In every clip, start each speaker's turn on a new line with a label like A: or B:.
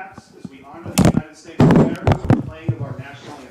A: claps as we honor the United States of America with the playing of our national anthem.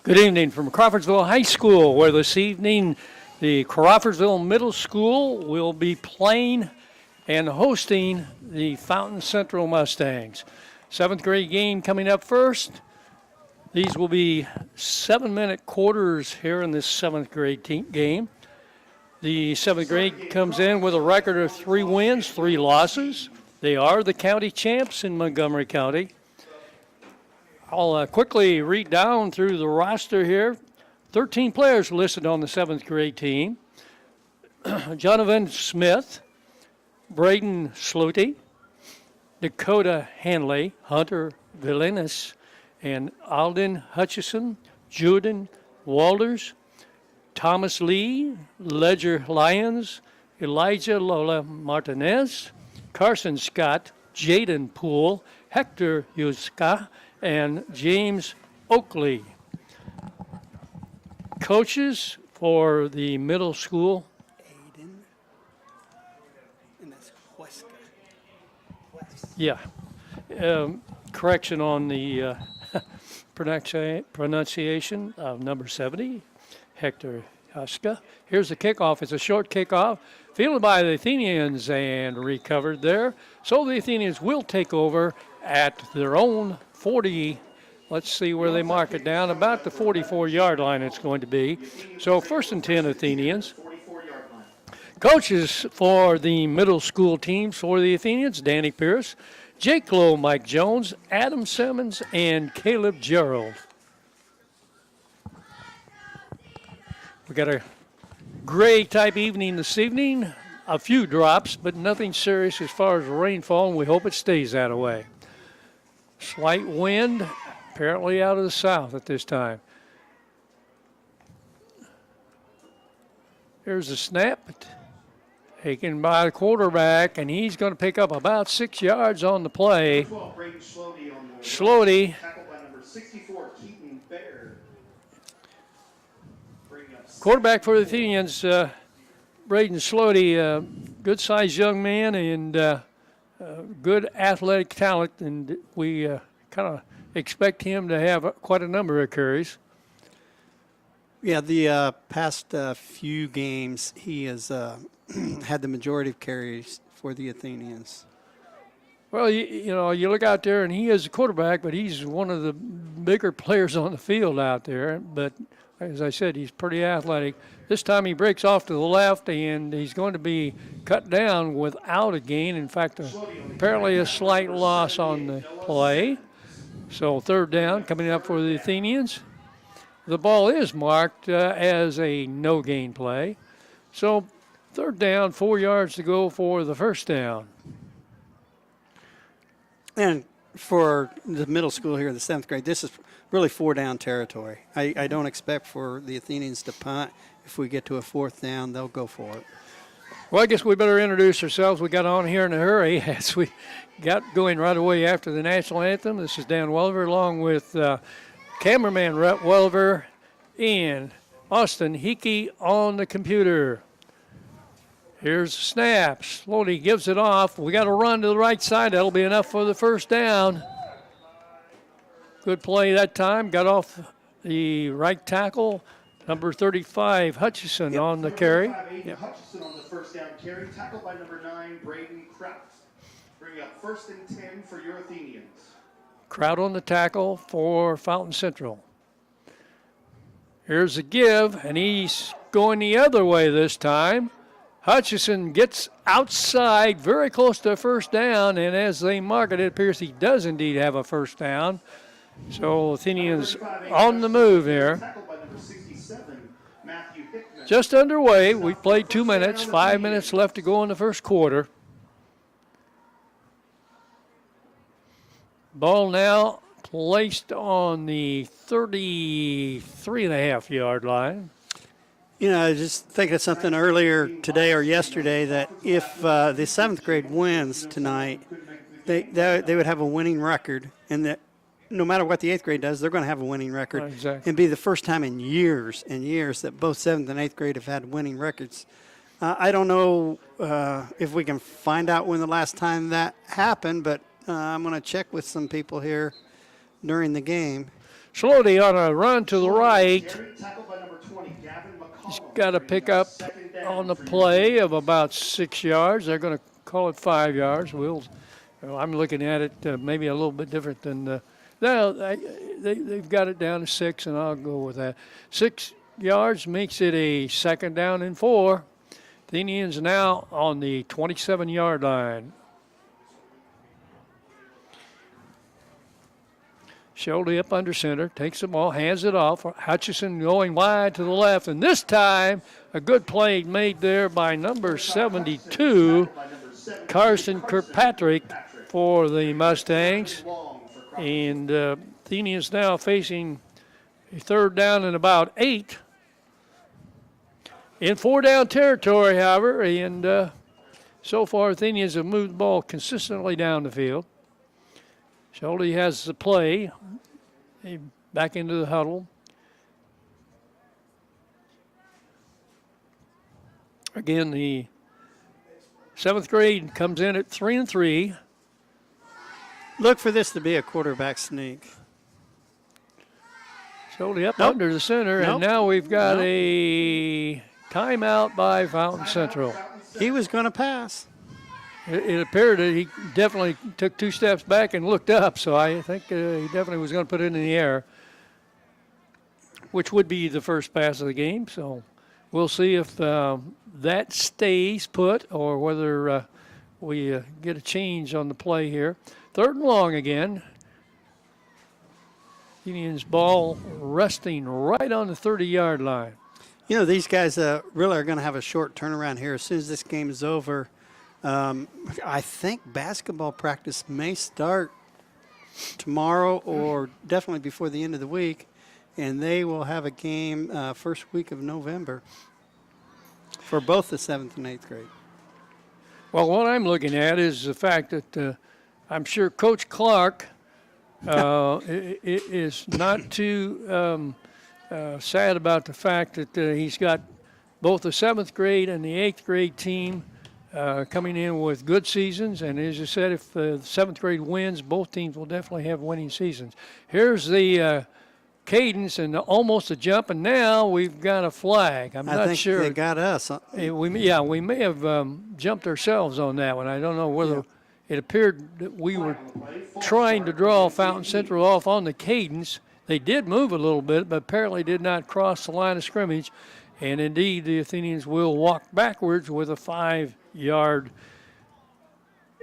B: Good evening from Crawfordsville High School, where this evening the Crawfordsville Middle School will be playing and hosting the Fountain Central Mustangs. 7th grade game coming up first. These will be 7-minute quarters here in this 7th grade game. The 7th grade comes in with a record of 3 wins, 3 losses. They are the county champs in Montgomery County. I'll quickly read down through the roster here. 13 players listed on the 7th grade team. Jonathan Smith, Braden Sluty, Dakota Hanley, Hunter Villenas, and Alden Hutchison, Juden Walders, Thomas Lee, Ledger Lyons, Elijah Lola Martinez, Carson Scott, Jaden Poole, Hector Yuska, and James Oakley. Coaches for the middle school.
C: Aiden. And that's Huesca.
B: Yeah. Correction on the pronunciation of number 70, Hector Huska. Here's the kickoff. It's a short kickoff, fielded by the Athenians and recovered there. So the Athenians will take over at their own 40. Let's see where they mark it down. About the 44-yard line it's going to be. So 1st and 10 Athenians. Coaches for the middle school teams for the Athenians, Danny Pierce, Jake Lowe, Mike Jones, Adam Simmons, and Caleb Gerald. We got a gray type evening this evening. A few drops, but nothing serious as far as rainfall, and we hope it stays that way. Slight wind, apparently out of the south at this time. Here's the snap, taken by the quarterback, and he's going to pick up about 6 yards on the play. Slody. Quarterback for the Athenians, Braden Slody, good-sized young man and good athletic talent, and we kind of expect him to have quite a number of carries.
C: Yeah, the past few games, he has had the majority of carries for the Athenians.
B: Well, you look out there, and he is a quarterback, but he's one of the bigger players on the field out there. But as I said, he's pretty athletic. This time he breaks off to the left, and he's going to be cut down without a gain. In fact, apparently a slight loss on the play. So 3rd down coming up for the Athenians. The ball is marked as a no-gain play. So 3rd down, 4 yards to go for the 1st down.
C: And for the middle school here in the 7th grade, this is really 4-down territory. I don't expect for the Athenians to punt. If we get to a 4th down, they'll go for it.
B: Well, I guess we better introduce ourselves. We got on here in a hurry as we got going right away after the national anthem. This is Dan Welliver along with cameraman Rhett Welliver and Austin Hickey on the computer. Here's the snap. Slowly gives it off. We got to run to the right side. That'll be enough for the first down. Good play that time. Got off the right tackle. Number 35, Hutchison on the carry.
A: Hutchison on the first down carry. Tackled by number 9, Braden Kraut. Bringing up 1st and 10 for your Athenians.
B: Kraut on the tackle for Fountain Central. Here's the give, and he's going the other way this time. Hutchison gets outside, very close to a first down, and as they mark it, it appears he does indeed have a first down. So Athenians on the move here. Just underway. We played 2 minutes, 5 minutes left to go in the first quarter. Ball now placed on the 33.5-yard line.
C: You know, I was just thinking of something earlier today or yesterday that if the 7th grade wins tonight, they would have a winning record, and that no matter what the 8th grade does, they're going to have a winning record.
B: Exactly.
C: And be the first time in years and years that both 7th and 8th grade have had winning records. I don't know if we can find out when the last time that happened, but I'm going to check with some people here during the game.
B: Slowly on a run to the right. He's got a pickup on the play of about 6 yards. They're going to call it 5 yards. I'm looking at it maybe a little bit different than no, they've got it down to 6, and I'll go with that. 6 yards makes it a 2nd down and 4. Athenians now on the 27-yard line. Shelby up under center, takes the ball, hands it off. Hutchison going wide to the left, and this time a good play made there by number 72, Carson Kirkpatrick for the Mustangs. And Athenians now facing a 3rd down and about 8. In 4-down territory, however, and so far Athenians have moved the ball consistently down the field. Schulte has the play. Back into the huddle. Again, the 7th grade comes in at 3-3.
C: Look for this to be a quarterback sneak.
B: Schulte up under the center, and now we've got a timeout by Fountain Central.
C: He was going to pass.
B: It appeared that he definitely took 2 steps back and looked up, so I think he definitely was going to put it in the air, which would be the first pass of the game. So we'll see if that stays put or whether we get a change on the play here. 3rd and long again. Indians ball resting right on the 30-yard line.
C: You know, these guys really are going to have a short turnaround here. As soon as this game is over, I think basketball practice may start tomorrow or definitely before the end of the week, and they will have a game first week of November for both the 7th and 8th grade.
B: Well, what I'm looking at is the fact that I'm sure Coach Clark is not too sad about the fact that he's got both the 7th grade and the 8th grade team coming in with good seasons. And as you said, if the 7th grade wins, both teams will definitely have winning seasons. Here's the cadence and almost a jump, and now we've got a flag. I'm not sure.
C: They got us.
B: We may have jumped ourselves on that one. I don't know whether it appeared that we were trying to draw Fountain Central off on the cadence. They did move a little bit, but apparently did not cross the line of scrimmage. And indeed, the Athenians will walk backwards with a 5-yard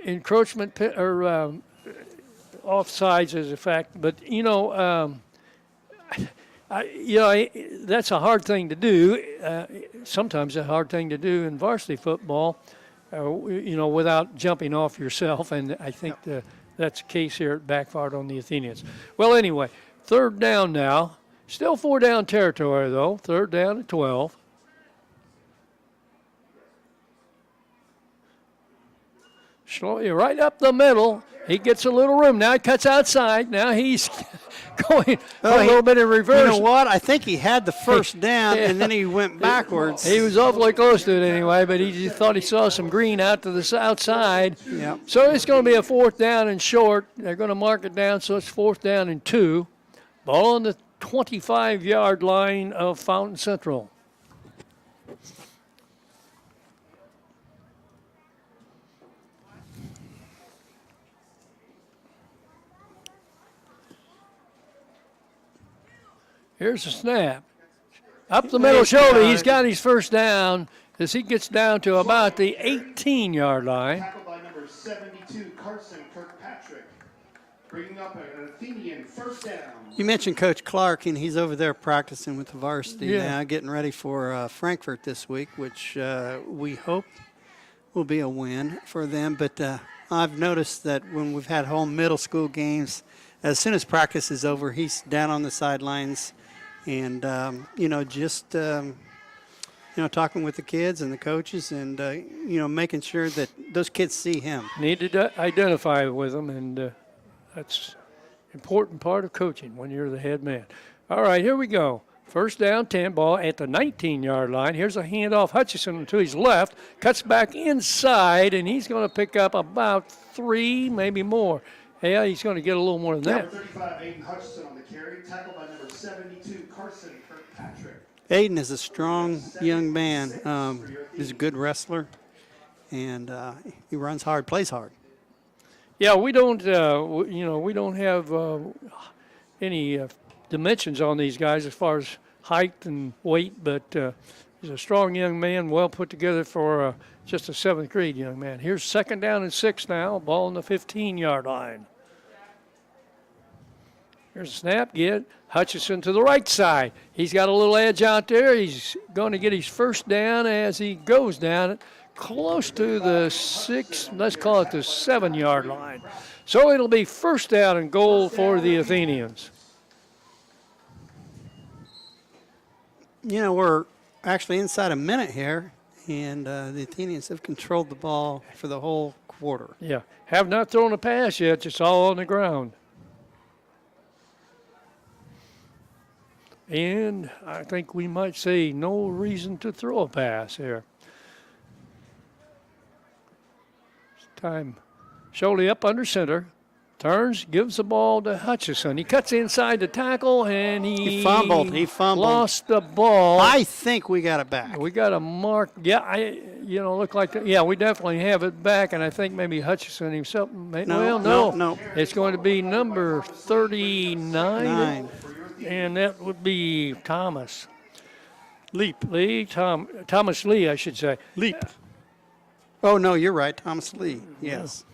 B: encroachment or offsides as a fact. But, that's a hard thing to do. Sometimes a hard thing to do in varsity football, without jumping off yourself. And I think that's the case here at backfired on the Athenians. Well, anyway, 3rd down now. Still 4-down territory, though. 3rd down at 12. Slowly right up the middle. He gets a little room. Now he cuts outside. Now he's going a little bit in reverse.
C: You know what? I think he had the first down, and then he went backwards.
B: He was awfully close to it anyway, but he just thought he saw some green out to the outside.
C: Yep.
B: So it's going to be a 4th down and short. They're going to mark it down, so it's 4th down and 2. Ball on the 25-yard line of Fountain Central. Here's the snap. Up the middle shoulder, he's got his first down as he gets down to about the 18-yard line.
A: Tackled by number 72, Carson Kirkpatrick. Bringing up an Athenian first down.
C: You mentioned Coach Clark, and he's over there practicing with the varsity
B: Yeah.
C: now, getting ready for Frankfurt this week, which we hope will be a win for them. But I've noticed that when we've had home middle school games, as soon as practice is over, he's down on the sidelines and, just, talking with the kids and the coaches and, making sure that those kids see him.
B: Need to identify with them, and that's an important part of coaching when you're the head man. All right, here we go. First down, 10, ball at the 19-yard line. Here's a handoff. Hutchison to his left, cuts back inside, and he's going to pick up about 3, maybe more. Yeah, he's going to get a little more than that.
A: Number 35, Aiden Hutchison on the carry. Tackled by number 72, Carson Kirkpatrick.
C: Aiden is a strong young man. He's a good wrestler, and he runs hard, plays hard.
B: Yeah, we don't, we don't have any dimensions on these guys as far as height and weight, but he's a strong young man, well put together for just a 7th grade young man. Here's 2nd down and 6 now, ball on the 15-yard line. Here's a snap, get Hutchison to the right side. He's got a little edge out there. He's going to get his first down as he goes down it close to the 6, let's call it the 7-yard line. So it'll be first down and goal for the Athenians.
C: We're actually inside a minute here, and the Athenians have controlled the ball for the whole quarter.
B: Yeah, have not thrown a pass yet, just all on the ground. And I think we might say no reason to throw a pass here. Time. Sholey up under center. Turns, gives the ball to Hutchison. He cuts inside the tackle, and he
C: fumbled. He fumbled.
B: Lost the ball.
C: I think we got it back.
B: We got a mark. Yeah, look like that. Yeah, we definitely have it back, and I think maybe Hutchison himself. No. It's going to be number 39. And that would be Thomas. Thomas Lee, I should say.
C: Leap. Oh, no, you're right. Thomas Lee. Yes.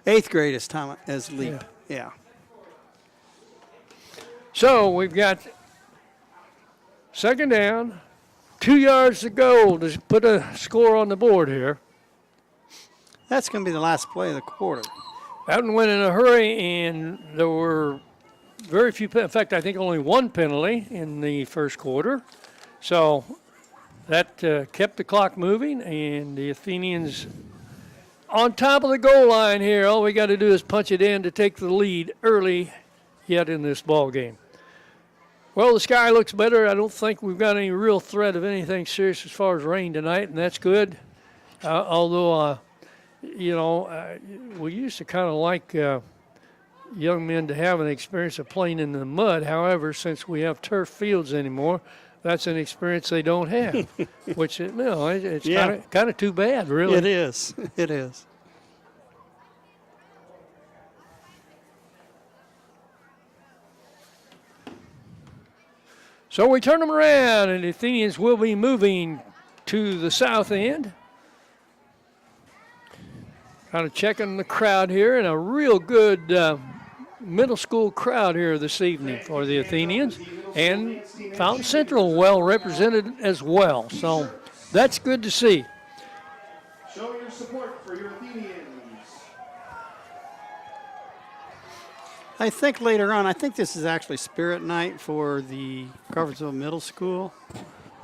C: 8th grade is Thomas as Leap. Yeah.
B: So we've got 2nd down, 2 yards to go to put a score on the board here.
C: That's going to be the last play of the quarter.
B: That one went in a hurry, and there were very few. In fact, I think only 1 penalty in the first quarter. So that kept the clock moving, and the Athenians on top of the goal line here. All we got to do is punch it in to take the lead early yet in this ball game. Well, the sky looks better. I don't think we've got any real threat of anything serious as far as rain tonight, and that's good. Although, we used to kind of like young men to have an experience of playing in the mud. However, since we have turf fields anymore, that's an experience they don't have, which it's kind of too bad, really.
C: It is. It is.
B: So we turn them around, and the Athenians will be moving to the south end. Kind of checking the crowd here, and a real good middle school crowd here this evening for the Athenians. And Fountain Central well represented as well. So that's good to see.
A: Show your support for your Athenians.
C: I think later on, I think this is actually Spirit Night for the Crawfordsville Middle School.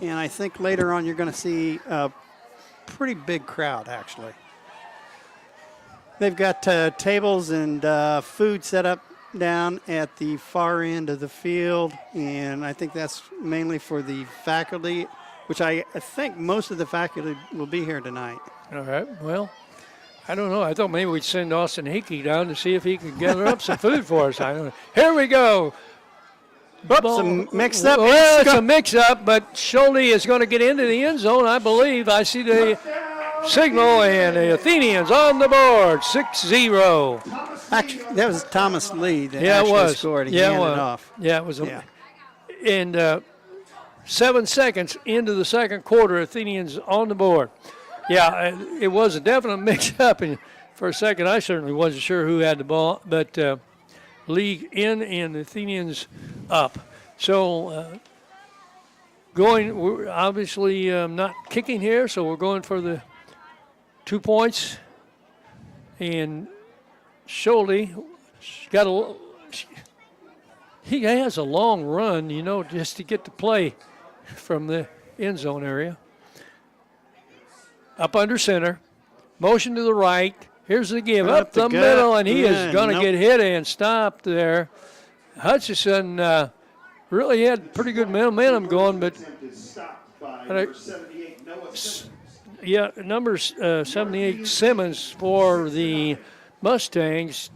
C: And I think later on you're going to see a pretty big crowd, actually. They've got tables and food set up down at the far end of the field, and I think that's mainly for the faculty, which I think most of the faculty will be here tonight.
B: All right. Well, I don't know. I thought maybe we'd send Austin Hickey down to see if he could gather up some food for us. I don't know. Here we go.
C: Oops, some mixed up.
B: Well, it's a mix-up, but Schulte is going to get into the end zone, I believe. I see the signal, and the Athenians on the board, 6-0.
C: Actually, that was Thomas Lee that
B: Yeah, it
C: actually
B: was.
C: scored. He
B: Yeah, it
C: handed
B: was.
C: it off.
B: Yeah, it was.
C: Yeah.
B: And 7 seconds into the second quarter, Athenians on the board. Yeah, it was a definite mix-up, and for a second I certainly wasn't sure who had the ball, but Lee in and the Athenians up. So we're obviously not kicking here, so we're going for the 2 points. And Schulte he has a long run, just to get to play from the end zone area. Up under center, motion to the right. Here's the give up the middle, and he is going to get hit and stopped there. Hutchison really had pretty good momentum going, but number 78 Simmons for the Mustangs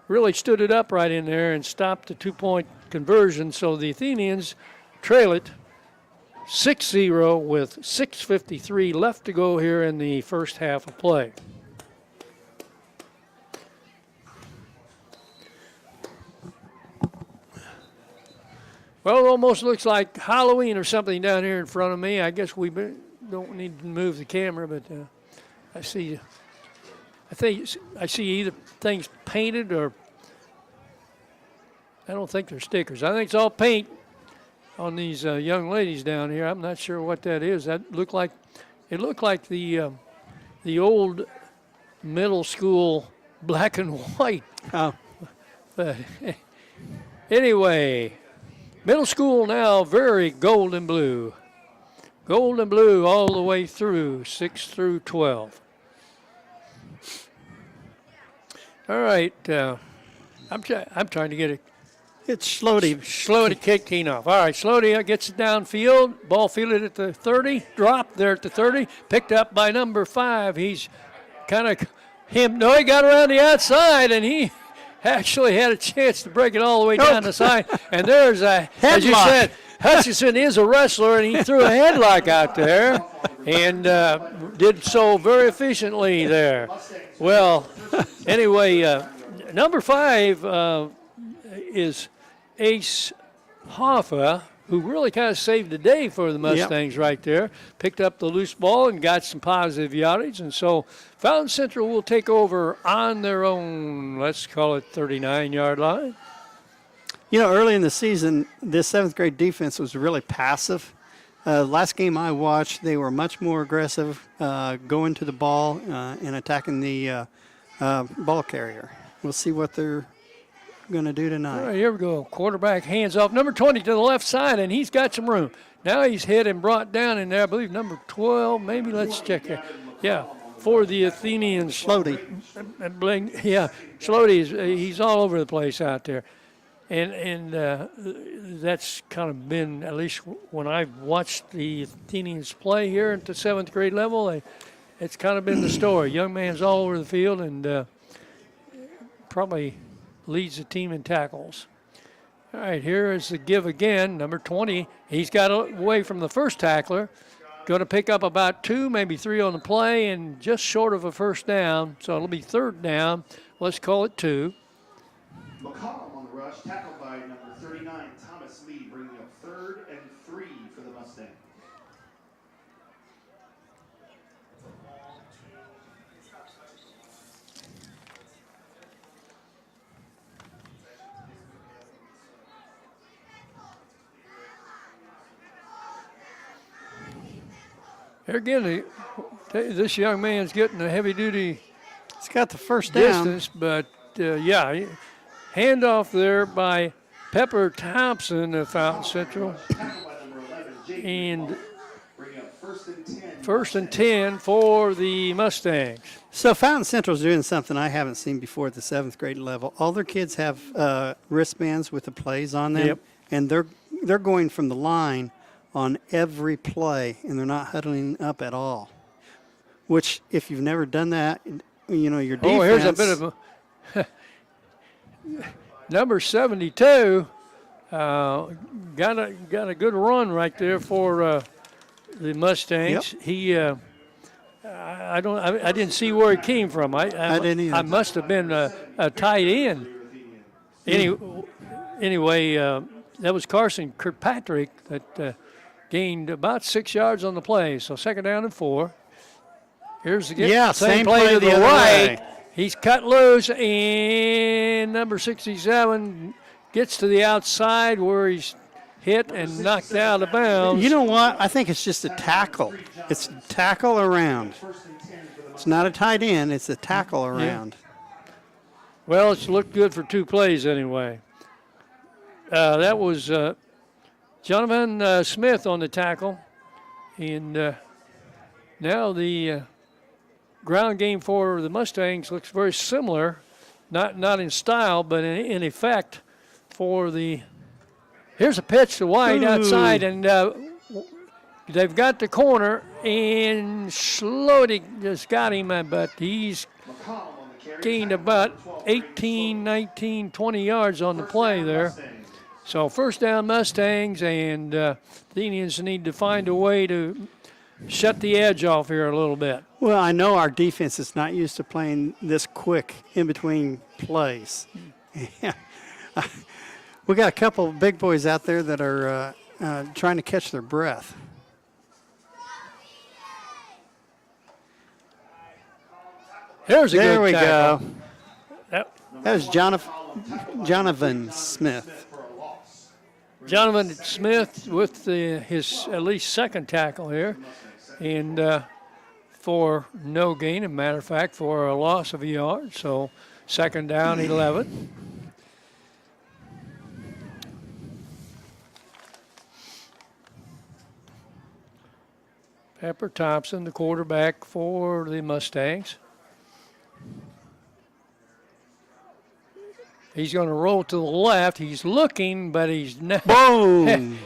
B: really stood it up right in there and stopped the 2-point conversion. So the Athenians trail it 6-0 with 6:53 left to go here in the first half of play. Well, it almost looks like Halloween or something down here in front of me. I guess we don't need to move the camera, but I think I see either things painted or I don't think they're stickers. I think it's all paint on these young ladies down here. I'm not sure what that is. It looked like the old middle school black and white.
C: Oh.
B: But anyway, middle school now very gold and blue. Gold and blue all the way through 6 through 12. All right, I'm trying to get it.
C: It's Schlote
B: kicking off. All right, Schlote gets it downfield. Ball fielded at the 30. Dropped there at the 30. Picked up by number 5. He's kind of he got around the outside, and he actually had a chance to break it all the way down the side. And there's as you said, Hutchison is a wrestler, and he threw a headlock out there and did so very efficiently there. Well, anyway, number 5 is Ace Hoffa, who really kind of saved the day for the Mustangs right there. Picked up the loose ball and got some positive yardage. And so Fountain Central will take over on their own, let's call it 39-yard line.
C: Early in the season, this 7th grade defense was really passive. Last game I watched, they were much more aggressive, going to the ball and attacking the ball carrier. We'll see what they're going to do tonight.
B: All right, here we go. Quarterback hands off. Number 20 to the left side, and he's got some room. Now he's hit and brought down in there. I believe number 12, maybe. Let's check here. Yeah, for the Athenians.
C: Schlote.
B: Yeah, Schlote, he's all over the place out there. And that's kind of been, at least when I've watched the Athenians play here at the 7th grade level, it's kind of been the story. Young man's all over the field and probably leads the team in tackles. All right, here is the give again. Number 20, he's got away from the first tackler. Going to pick up about 2, maybe 3 on the play, and just short of a first down. So it'll be 3rd down. Let's call it 2.
A: McCollum on the rush, tackled by number 39, Thomas Lee, bringing up 3rd and 3 for the Mustangs.
B: Here again, this young man's getting a heavy-duty
C: He's got the first down.
B: distance, but handoff there by Pepper Thompson of Fountain Central. And First and 10 for the Mustangs.
C: So Fountain Central's doing something I haven't seen before at the 7th grade level. All their kids have wristbands with the plays on them,
B: Yep.
C: and they're going from the line on every play, and they're not huddling up at all. Which, if you've never done that, your defense.
B: Oh, here's a bit of a number 72. Got a good run right there for the Mustangs.
C: Yep.
B: He I didn't see where he came from. I
C: didn't either.
B: I must have been a tight end. Anyway, that was Carson Kirkpatrick that gained about 6 yards on the play. So 2nd down and 4. Here's the
C: same
B: play to
C: the
B: the
C: other
B: right.
C: way.
B: He's cut loose, and number 67 gets to the outside where he's hit and knocked out of bounds.
C: You know what? I think it's just a tackle. It's a tackle around. It's not a tight end. It's a tackle around.
B: Well, it's looked good for 2 plays anyway. That was Jonathan Smith on the tackle. And now the ground game for the Mustangs looks very similar, not in style, but in effect for the – here's a pitch to White outside, and they've got the corner, and Slody just got him, but he's gained about 18, 19, 20 yards on the play there. So 1st down Mustangs, and the Indians need to find a way to shut the edge off here a little bit.
C: Well, I know our defense is not used to playing this quick in between plays. We got a couple of big boys out there that are trying to catch their breath.
B: There's a
C: There
B: good
C: we
B: tackle.
C: go.
B: Yep.
C: That was Jonathan Smith.
B: Jonathan Smith with his at least 2nd tackle here, and for no gain, as a matter of fact, for a loss of a yard. So 2nd down, 11. Pepper Thompson, the quarterback for the Mustangs. He's going to roll to the left. He's looking, but he's not.
C: Boom!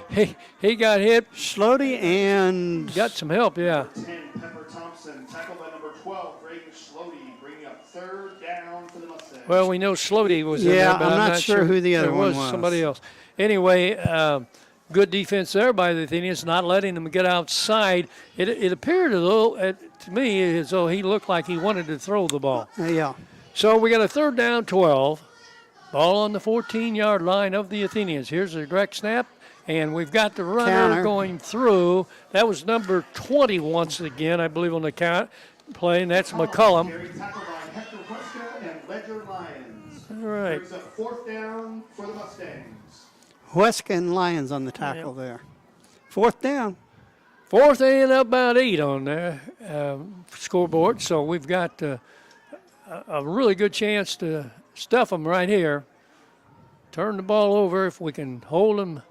B: he got hit.
C: Slody and
B: Got some help, yeah.
A: 10, Pepper Thompson, tackled by number 12, Braden Slody, bringing up 3rd down for the Mustangs.
B: Well, we know Slody was in
C: Yeah,
B: there, but
C: I'm
B: I'm
C: not sure who the other
B: there
C: one
B: was.
C: was.
B: Somebody else. Anyway, good defense there by the Athenians, not letting them get outside. It appeared to me as though he looked like he wanted to throw the ball.
C: yeah.
B: So we got a 3rd down, 12. Ball on the 14-yard line of the Athenians. Here's a direct snap, and we've got the runner
C: Counter.
B: going through. That was number 20 once again, I believe, on the count play, and that's McCullum.
A: Carry tackled by Hector Huesca and Ledger Lyons.
B: All right.
A: Brings up 4th down for the Mustangs.
C: Huesca and Lyons on the tackle there. 4th down.
B: 4th and about 8 on there scoreboard, so we've got a really good chance to stuff them right here. Turn the ball over if we can hold them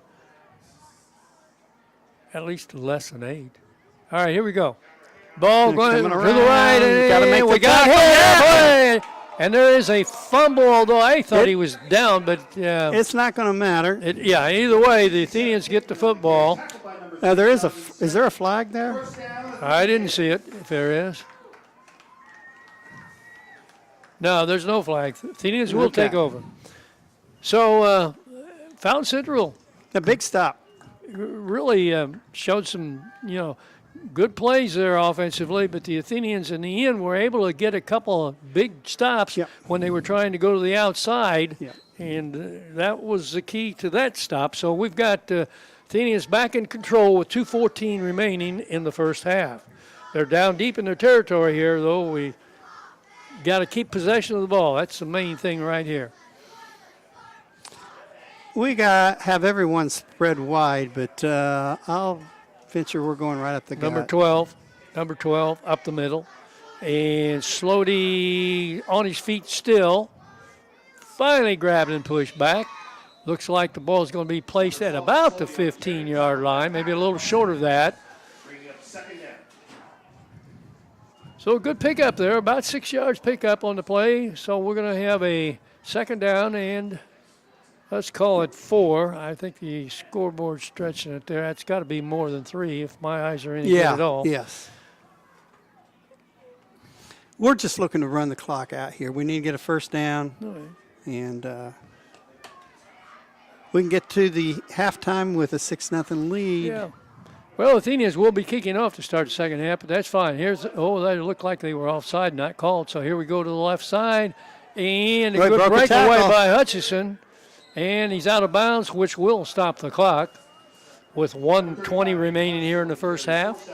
B: at least to less than 8. All right, here we go. Ball going to the right, and we got hit. And there is a fumble, although I thought he was down, but
C: It's not going to matter.
B: either way, the Athenians get the football.
C: Is there a flag there?
B: I didn't see it, if there is. No, there's no flag. Athenians will
C: Okay.
B: take over. So, Fountain Central
C: A big stop.
B: really showed some, good plays there offensively, but the Athenians in the end were able to get a couple of big stops
C: Yep.
B: when they were trying to go to the outside,
C: Yep.
B: and that was the key to that stop. So we've got Athenians back in control with 2:14 remaining in the first half. They're down deep in their territory here, though. We got to keep possession of the ball. That's the main thing right here.
C: We have everyone spread wide, but I'll venture we're going right up the gut.
B: Number 12 up the middle. And Slody on his feet still. Finally grabbed and pushed back. Looks like the ball is going to be placed at about the 15-yard line, maybe a little short of that.
A: Bringing up 2nd down.
B: So a good pickup there, about 6 yards pickup on the play. So we're going to have a second down and let's call it 4. I think the scoreboard's stretching it there. That's got to be more than 3 if my eyes are any good at all.
C: Yes. We're just looking to run the clock out here. We need to get a first down, and we can get to the halftime with a 6-0 lead.
B: Yeah. Well, Athenians will be kicking off to start the second half, but that's fine. Here's that looked like they were offside, not called. So here we go to the left side, and a good breakaway by Hutchison, and he's out of bounds, which will stop the clock with 1:20 remaining here in the first half.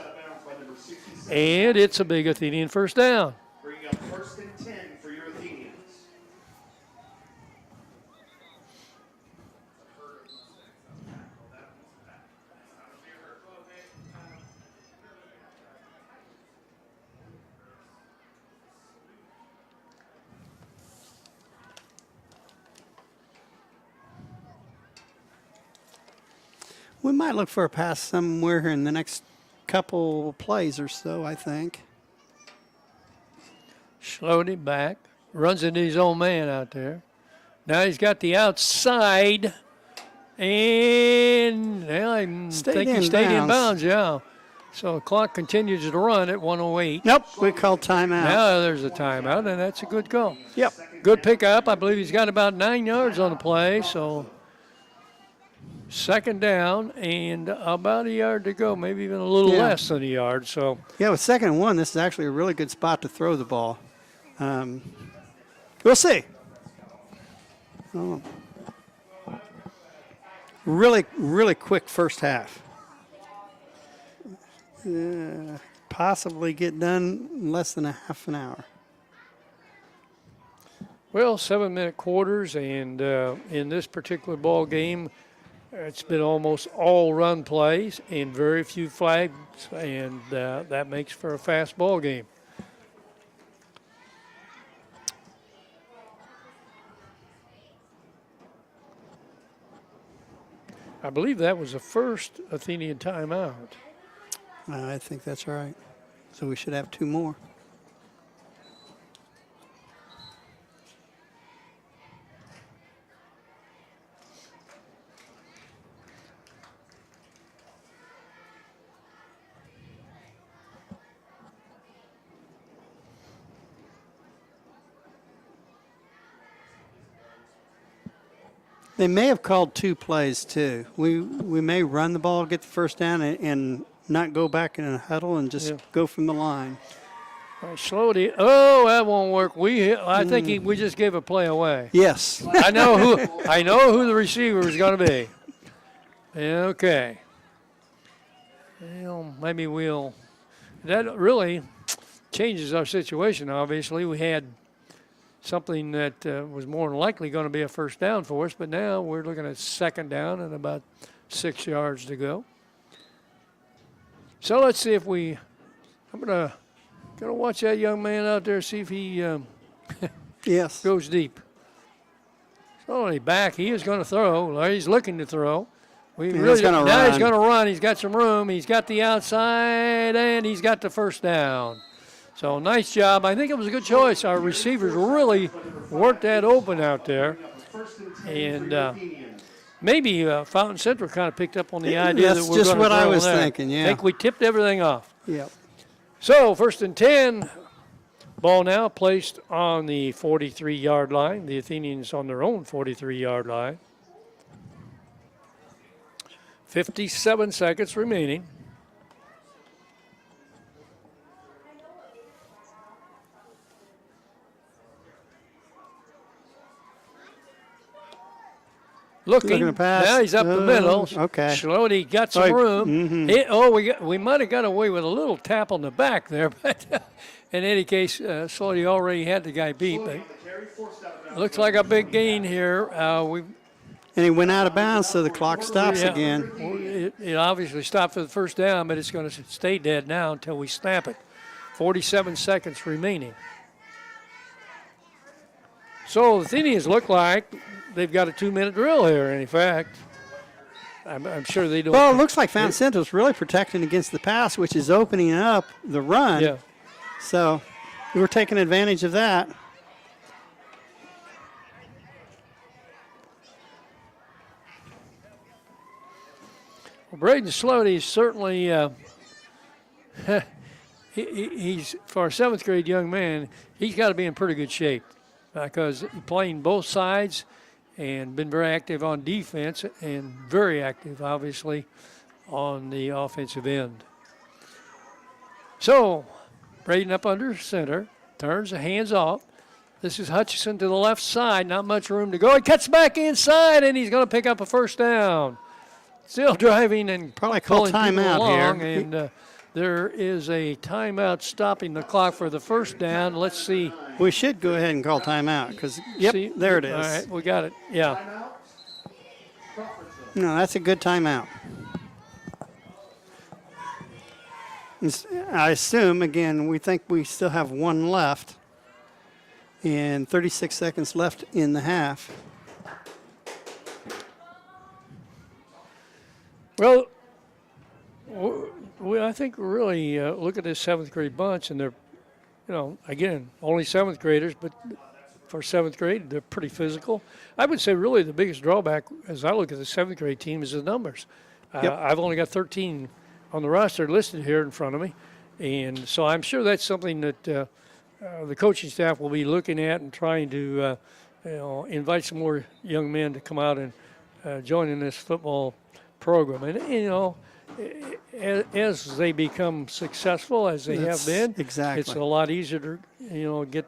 B: And it's a big Athenian first down.
A: Bringing up 1st and 10 for your Athenians.
C: We might look for a pass somewhere in the next couple plays or so, I think.
B: Slowed it back, runs into his own man out there. Now he's got the outside, and I think he stayed in bounds, yeah. So the clock continues to run at 1:08.
C: Nope, we call timeout.
B: Now there's a timeout, and that's a good call.
C: Yep.
B: Good pickup. I believe he's got about 9 yards on the play, so second down and about a yard to go, maybe even a little less than a yard. So
C: yeah, with 2nd and 1, this is actually a really good spot to throw the ball. We'll see. Oh. Really quick first half. Possibly get done in less than a half an hour.
B: Well, 7-minute quarters, and in this particular ball game, it's been almost all run plays and very few flags, and that makes for a fast ball game. I believe that was the first Athenian timeout.
C: I think that's right. So we should have 2 more. They may have called 2 plays, too. We may run the ball, get the first down, and not go back in a huddle and just go from the line.
B: Slowly. Oh, that won't work. I think we just gave a play away.
C: Yes.
B: I know who the receiver is going to be. Okay. Well, maybe that really changes our situation, obviously. We had something that was more than likely going to be a first down for us, but now we're looking at second down and about 6 yards to go. So let's see if I'm gonna watch that young man out there, see if he
C: yes
B: goes deep. So only back, he is going to throw. He's looking to throw. He's going to run. He's got some room. He's got the outside, and he's got the first down. So nice job. I think it was a good choice. Our receivers really weren't that open out there. And maybe Fountain Central kind of picked up on the idea that we're going to throw.
C: That's just what I was thinking, yeah.
B: I think we tipped everything off.
C: Yep.
B: So 1st and 10. Ball now placed on the 43-yard line. The Athenians on their own 43-yard line. 57 seconds remaining. Looking
C: pass.
B: Now he's up the middle.
C: Okay.
B: Slowly got some room. We might have got away with a little tap on the back there, but in any case, Slowly already had the guy beat. But looks like a big gain here.
C: And he went out of bounds, so the clock stops again.
B: It obviously stopped for the first down, but it's going to stay dead now until we snap it. 47 seconds remaining. So the Athenians look like they've got a 2-minute drill here, in fact. I'm sure they don't.
C: Well, it looks like Fountain Central's really protecting against the pass, which is opening up the run.
B: Yeah.
C: So we were taking advantage of that.
B: Well, Braden Slody is certainly, he's, for a 7th grade young man, he's got to be in pretty good shape because he's playing both sides and been very active on defense and very active, obviously, on the offensive end. So, Braden up under center, turns the hands off. This is Hutchison to the left side, not much room to go. He cuts back inside, and he's going to pick up a first down. Still driving and
C: probably call timeout
B: along,
C: here.
B: And there is a timeout stopping the clock for the first down. Let's see.
C: We should go ahead and call timeout because, yep,
B: See,
C: there it is.
B: All right, we got it. Yeah.
A: Timeout. Crawfordsville.
C: No, that's a good timeout. I assume, again, we think we still have one left and 36 seconds left in the half.
B: Well, I think really look at this 7th grade bunch, and they're, again, only 7th graders, but for 7th grade, they're pretty physical. I would say really the biggest drawback as I look at the 7th grade team is the numbers.
C: Yep.
B: I've only got 13 on the roster listed here in front of me, and so I'm sure that's something that the coaching staff will be looking at and trying to, invite some more young men to come out and join in this football program. And, as they become successful, as they have been,
C: exactly.
B: it's a lot easier to, get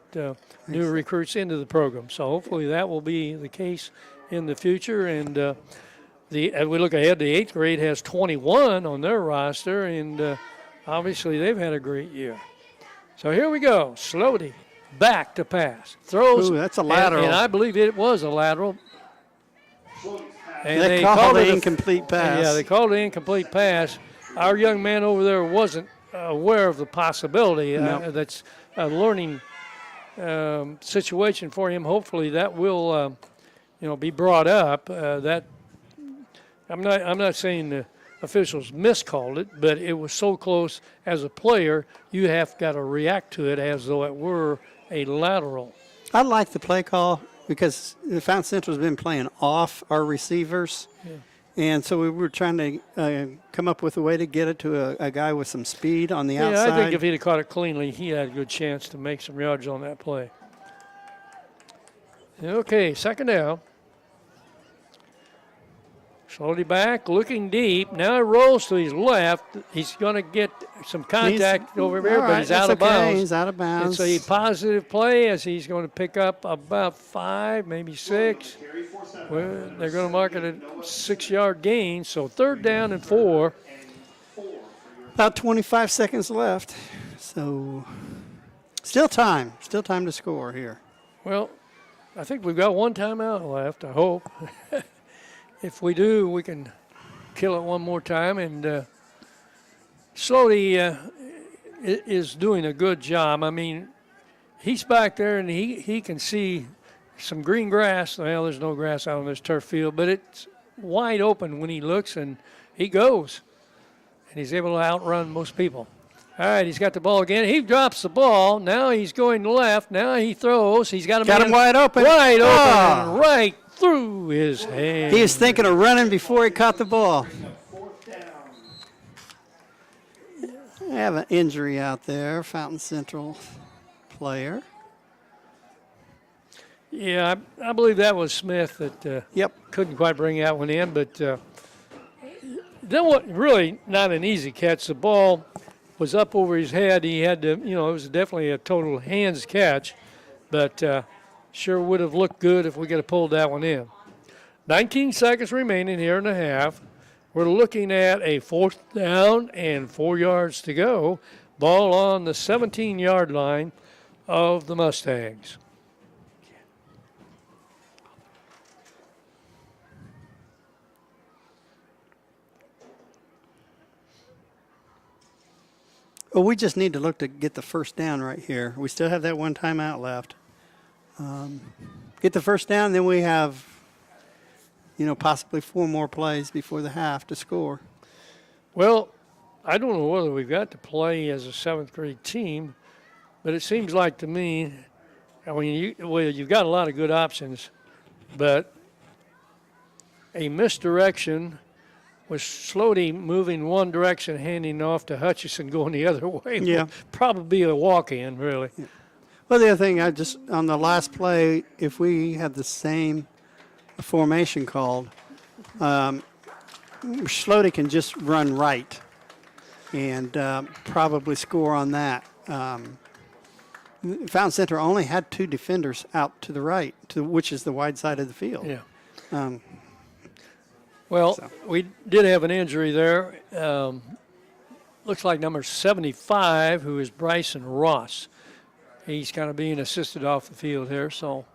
B: new recruits into the program. So hopefully that will be the case in the future. And as we look ahead, the 8th grade has 21 on their roster, and obviously they've had a great year. So here we go. Slody back to pass. Throws.
C: Ooh, that's a lateral.
B: And I believe it was a lateral. And
C: they called it an incomplete pass.
B: Yeah, they called it an incomplete pass. Our young man over there wasn't aware of the possibility.
C: No.
B: That's a learning situation for him. Hopefully that will, be brought up. That I'm not saying the officials miscalled it, but it was so close. As a player, you have got to react to it as though it were a lateral.
C: I like the play call because the Fountain Central's been playing off our receivers. Yeah. And so we were trying to come up with a way to get it to a guy with some speed on the outside.
B: Yeah, I think if he'd have caught it cleanly, he had a good chance to make some yards on that play. Okay, second down. Slowly back, looking deep. Now he rolls to his left. He's going to get some contact over there, but he's out of bounds.
C: He's out of bounds.
B: It's a positive play as he's going to pick up about 5, maybe 6. Well, they're going to mark it a 6-yard gain. So 3rd down and 4.
C: About 25 seconds left. So still time to score here.
B: Well, I think we've got one timeout left, I hope. If we do, we can kill it one more time. And Slody is doing a good job. I mean, he's back there and he can see some green grass. Well, there's no grass out on this turf field, but it's wide open when he looks, and he goes. And he's able to outrun most people. All right, he's got the ball again. He drops the ball. Now he's going left. Now he throws. He's got him
C: wide open.
B: Wide open and right through his hand.
C: He was thinking of running before he caught the ball. I have an injury out there, Fountain Central player.
B: Yeah, I believe that was Smith that couldn't quite bring that one in. But then what? Really not an easy catch. The ball was up over his head. He had to, it was definitely a total hands catch. But sure would have looked good if we could have pulled that one in. 19 seconds remaining here in the half. We're looking at a 4th down and 4 yards to go. Ball on the 17-yard line of the Mustangs.
C: Well, we just need to look to get the first down right here. We still have that one timeout left. Get the first down, then we have, possibly 4 more plays before the half to score.
B: Well, I don't know whether we've got to play as a 7th grade team But it seems like to me, I mean, you've got a lot of good options, but a misdirection with Slody moving one direction, handing off to Hutchison going the other way.
C: Yeah.
B: Would probably be a walk-in, really.
C: Yeah. Well, the other thing, on the last play, if we had the same formation called, Slody can just run right and probably score on that. Fountain Center only had 2 defenders out to the right, which is the wide side of the field.
B: Yeah. We did have an injury there. Looks like number 75, who is Bryson Ross. He's kind of being assisted off the field here, so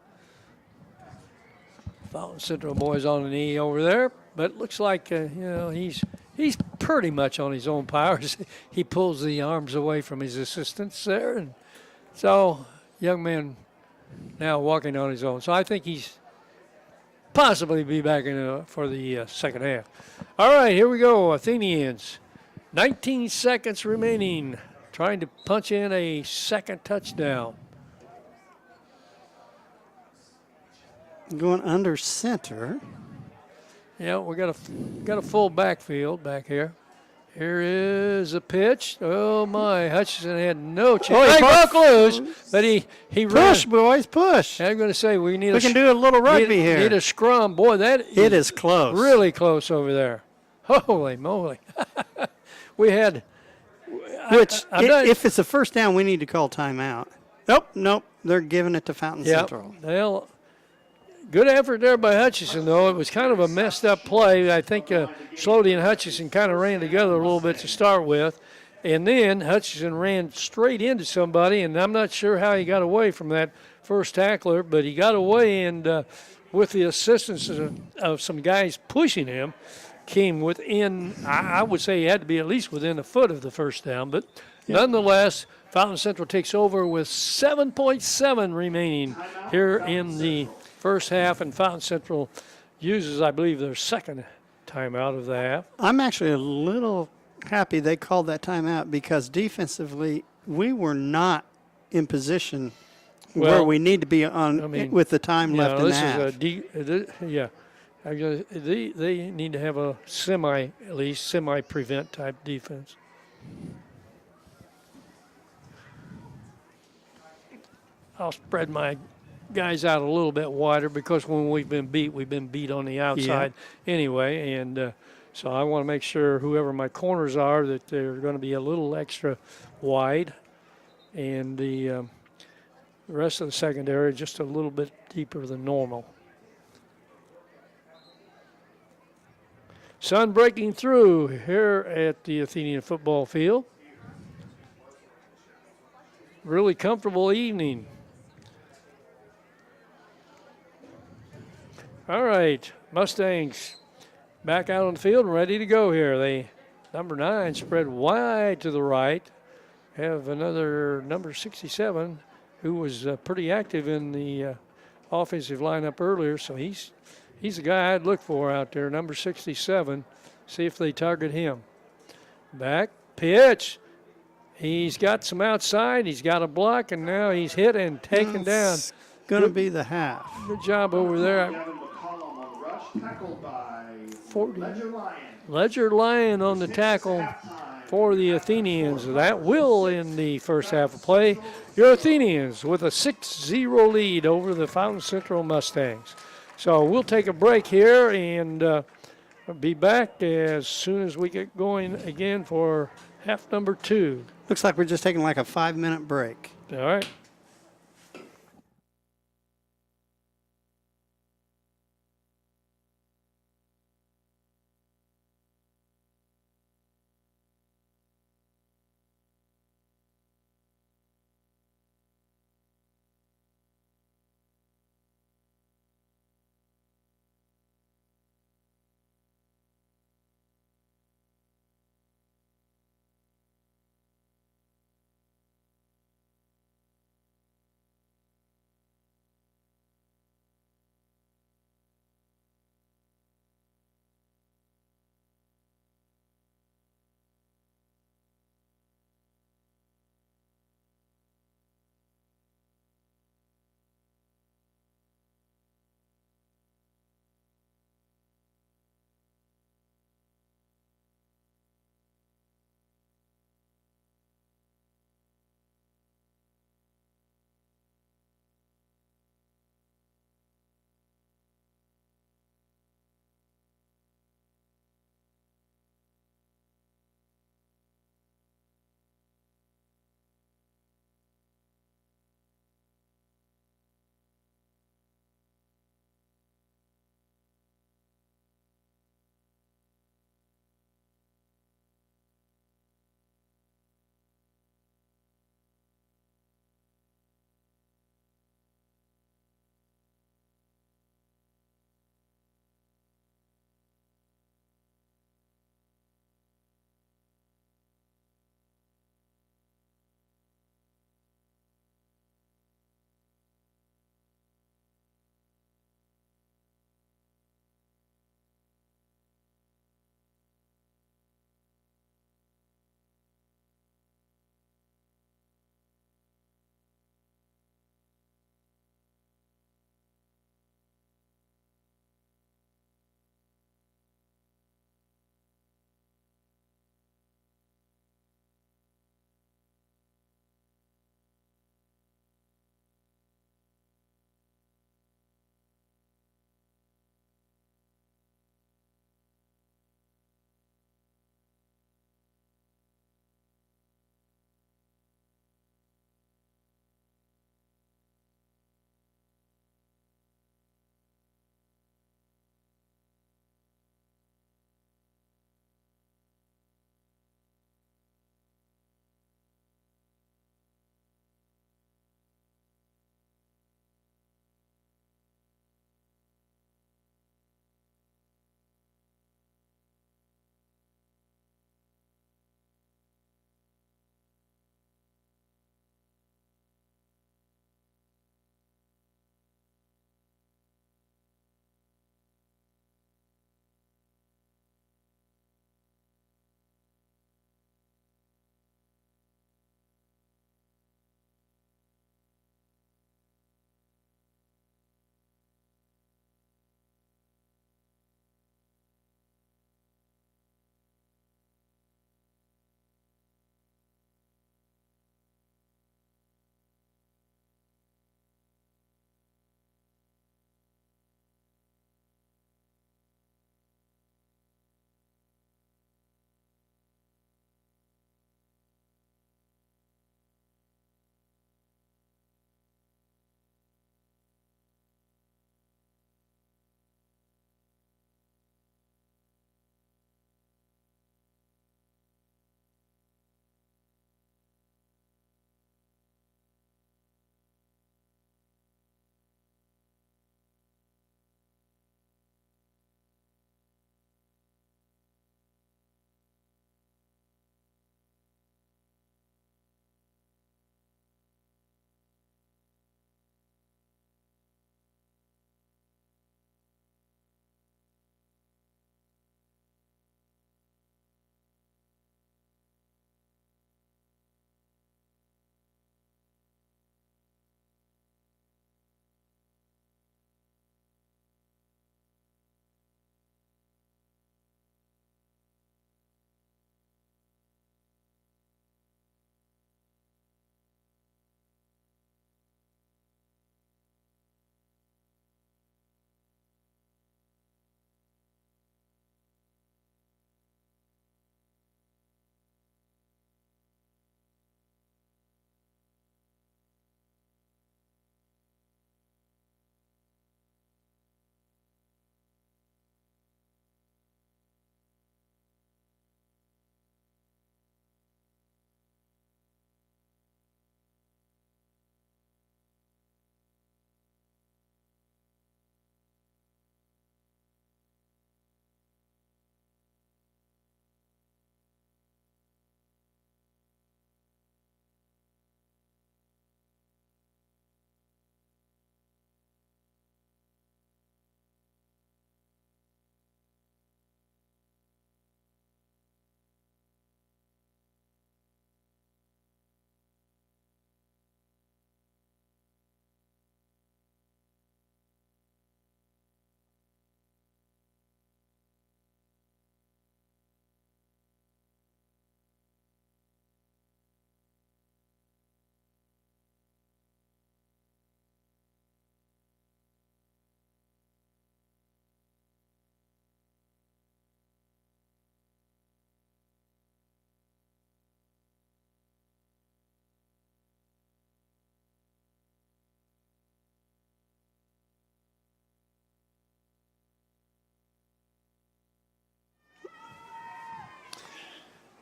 B: Fountain Central boys on the knee over there. But looks like he's pretty much on his own powers. He pulls the arms away from his assistants there, and so young man now walking on his own. So I think he's possibly be back for the second half. All right, here we go, Athenians. 19 seconds remaining, trying to punch in a second touchdown.
C: Going under center.
B: Yeah, we got a full backfield back here. Here is a pitch. Oh my! Hutchison had no chance.
C: Oh, he
B: broke loose, but he
C: push,
B: ran.
C: boys, push.
B: I'm going to say we
C: can do a little rugby here.
B: Need a scrum, boy.
C: It is close.
B: Really close over there. Holy moly! We had.
C: If it's a first down, we need to call timeout. Nope. They're giving it to Fountain Central.
B: Well, good effort there by Hutchison, though. It was kind of a messed up play. I think Slody and Hutchison kind of ran together a little bit to start with. And then Hutchison ran straight into somebody, and I'm not sure how he got away from that first tackler, but he got away, and with the assistance of some guys pushing him, came within, I would say he had to be at least within a foot of the first down. But nonetheless, Fountain Central takes over with 7.7 remaining here in the first half, and Fountain Central uses, I believe, their second timeout of the half.
C: I'm actually a little happy they called that timeout because defensively we were not in position where we need to be with the time left in the half.
B: They need to have a at least semi-prevent type defense. I'll spread my guys out a little bit wider because when we've been beat on the outside anyway, and so I want to make sure whoever my corners are that they're going to be a little extra wide, and the rest of the secondary just a little bit deeper than normal. Sun breaking through here at the Athenian football field. Really comfortable evening. All right, Mustangs back out on the field and ready to go here. They, number 9, spread wide to the right. Have another number 67 who was pretty active in the offensive lineup earlier, so he's the guy I'd look for out there, number 67. See if they target him. Back, pitch. He's got some outside. He's got a block, and now he's hit and taken down.
C: It's going to be the half.
B: Good job over there.
A: Tackled by
B: 40. Ledger Lyon on the tackle for the Athenians. That will end the first half of play. Your Athenians with a 6-0 lead over the Fountain Central Mustangs. So we'll take a break here and be back as soon as we get going again for half number 2.
C: Looks like we're just taking like a 5-minute break.
B: All right.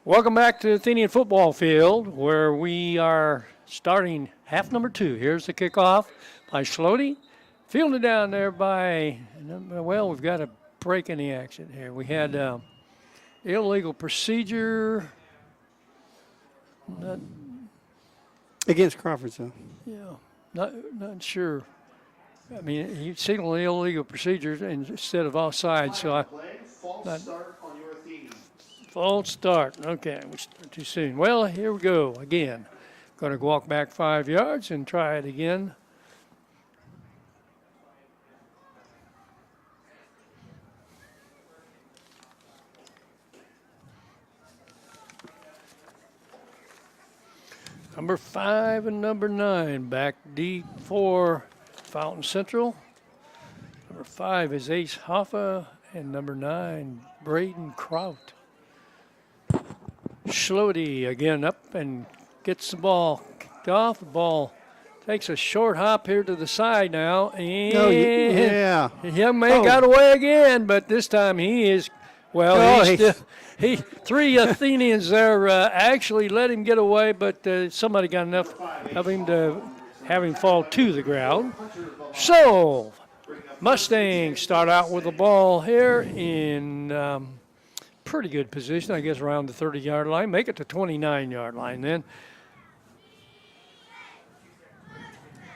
B: Welcome back to the Athenian football field where we are starting half number 2. Here's the kickoff by Schlody. Fielded down there by, well, we've got a break in the action here. We had illegal procedure.
C: Against Crawfordsville.
B: Yeah, not sure. I mean, he signaled illegal procedures instead of offside, so I.
A: False start on your Athenians.
B: False start. Okay, we started too soon. Well, here we go again. Going to walk back 5 yards and try it again. Number 5 and number 9 back deep for Fountain Central. Number 5 is Ace Hoffa, and number 9, Braden Kraut. Schlody again up and gets the ball kicked off. The ball takes a short hop here to the side now. And
C: yeah.
B: the young man got away again, but this time he is, well, three Athenians there actually let him get away, but somebody got enough of him to have him fall to the ground. So, Mustangs start out with the ball here in pretty good position, I guess around the 30-yard line. Make it to 29-yard line then.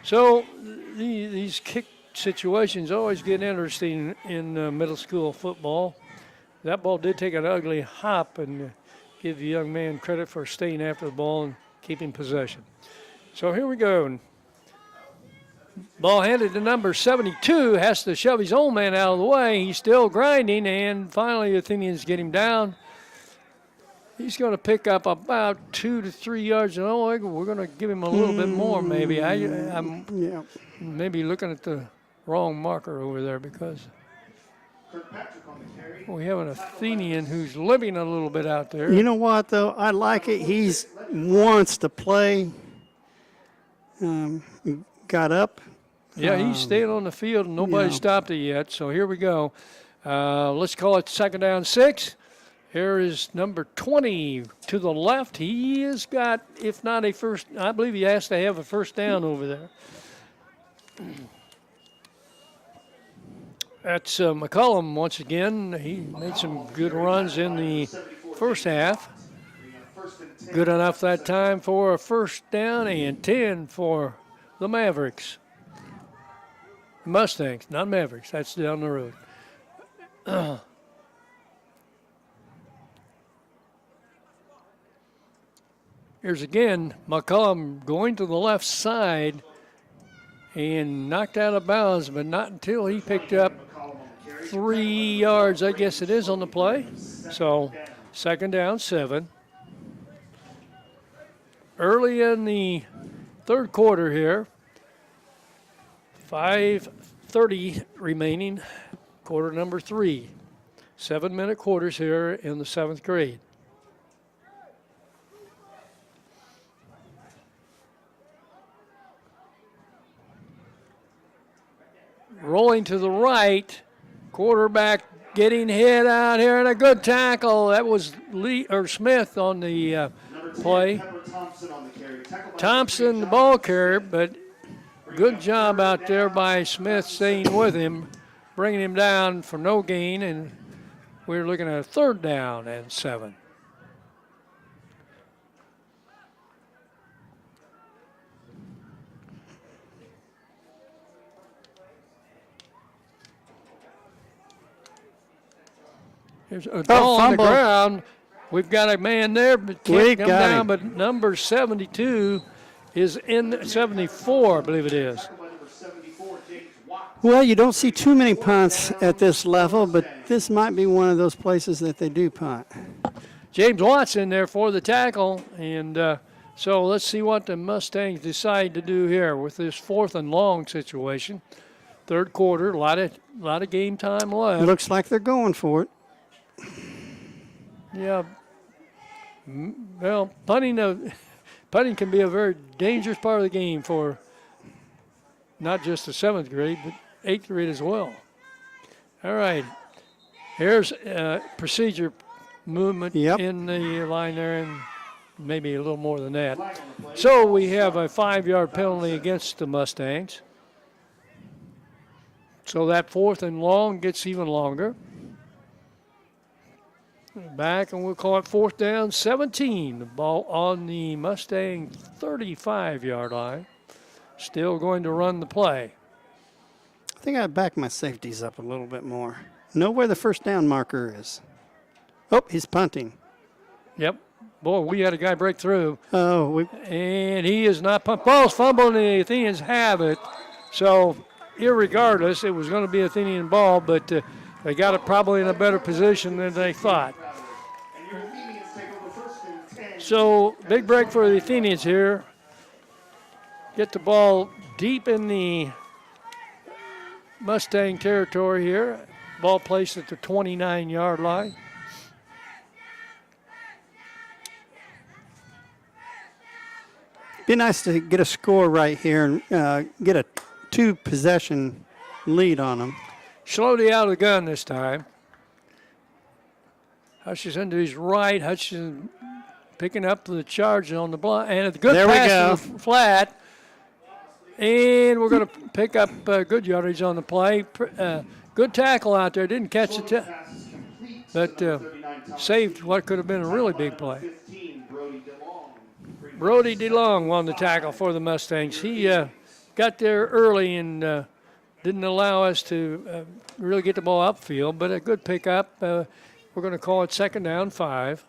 B: So these kick situations always get interesting in middle school football. That ball did take an ugly hop, and give the young man credit for staying after the ball and keeping possession. So here we go. Ball handed to number 72, has to shove his own man out of the way. He's still grinding, and finally the Athenians get him down. He's going to pick up about 2 to 3 yards. And we're going to give him a little bit more, maybe. I'm maybe looking at the wrong marker over there because we have an Athenian who's limping a little bit out there.
C: You know what, though? I like it. He wants to play. Got up.
B: Yeah, he's staying on the field, and nobody stopped it yet. So here we go. Let's call it 2nd down 6. Here is number 20 to the left. He has got, if not a first, I believe he has to have a first down over there. That's McCullum once again. He made some good runs in the first half. Good enough that time for a first down, and 10 for the Mavericks. Mustangs, not Mavericks. That's down the road. Here's again McCullum going to the left side and knocked out of bounds, but not until he picked up 3 yards, I guess it is, on the play. So 2nd down 7. Early in the third quarter here, 5:30 remaining, quarter number 3. 7-minute quarters here in the 7th grade. Rolling to the right, quarterback getting hit out here, and a good tackle. That was Smith on the play. Thompson, the ball carrier, but good job out there by Smith staying with him, bringing him down for no gain, and we're looking at a 3rd down and 7. There's a ball on the ground. We've got a man there, but can't come down. But number 72 is in 74, I believe it is.
C: Well, you don't see too many punts at this level, but this might be one of those places that they do punt.
B: James Watson there for the tackle, and so let's see what the Mustangs decide to do here with this 4th and long situation. 3rd quarter, a lot of game time left.
C: Looks like they're going for it.
B: Yeah. Well, punting can be a very dangerous part of the game for not just the 7th grade, but 8th grade as well. All right. Here's procedure movement
C: Yep.
B: in the line there, and maybe a little more than that.
A: Flag on the play.
B: So we have a 5-yard penalty against the Mustangs. So that 4th and long gets even longer. Back, and we'll call it 4th down, 17. The ball on the Mustang 35-yard line. Still going to run the play.
C: I think I back my safeties up a little bit more. Know where the first down marker is. Oh, he's punting.
B: Yep. Boy, we had a guy break through,
C: Oh,
B: and he is not pumped. Ball's fumbled, and the Athenians have it. So, irregardless, it was going to be Athenian ball, but they got it probably in a better position than they thought.
A: And your Athenians take over first and 10.
B: So, big break for the Athenians here. Get the ball deep in the Mustang territory here. Ball placed at the 29-yard line.
C: be nice to get a score right here and get a 2-possession lead on them.
B: Slowly out of the gun this time. Hutchinson to his right. Hutchinson picking up the charge on the block. And a good
C: There we
B: pass
C: go.
B: to the flat. And we're going to pick up good yardage on the play. Good tackle out there. Didn't catch it,
A: Pass is complete.
B: but
A: Number 39, Thomas
B: saved what could have been a really big play.
A: 15, Brody DeLong.
B: Brody DeLong won the tackle for the Mustangs. He got there early and didn't allow us to really get the ball upfield, but a good pickup. We're going to call it 2nd down, 5.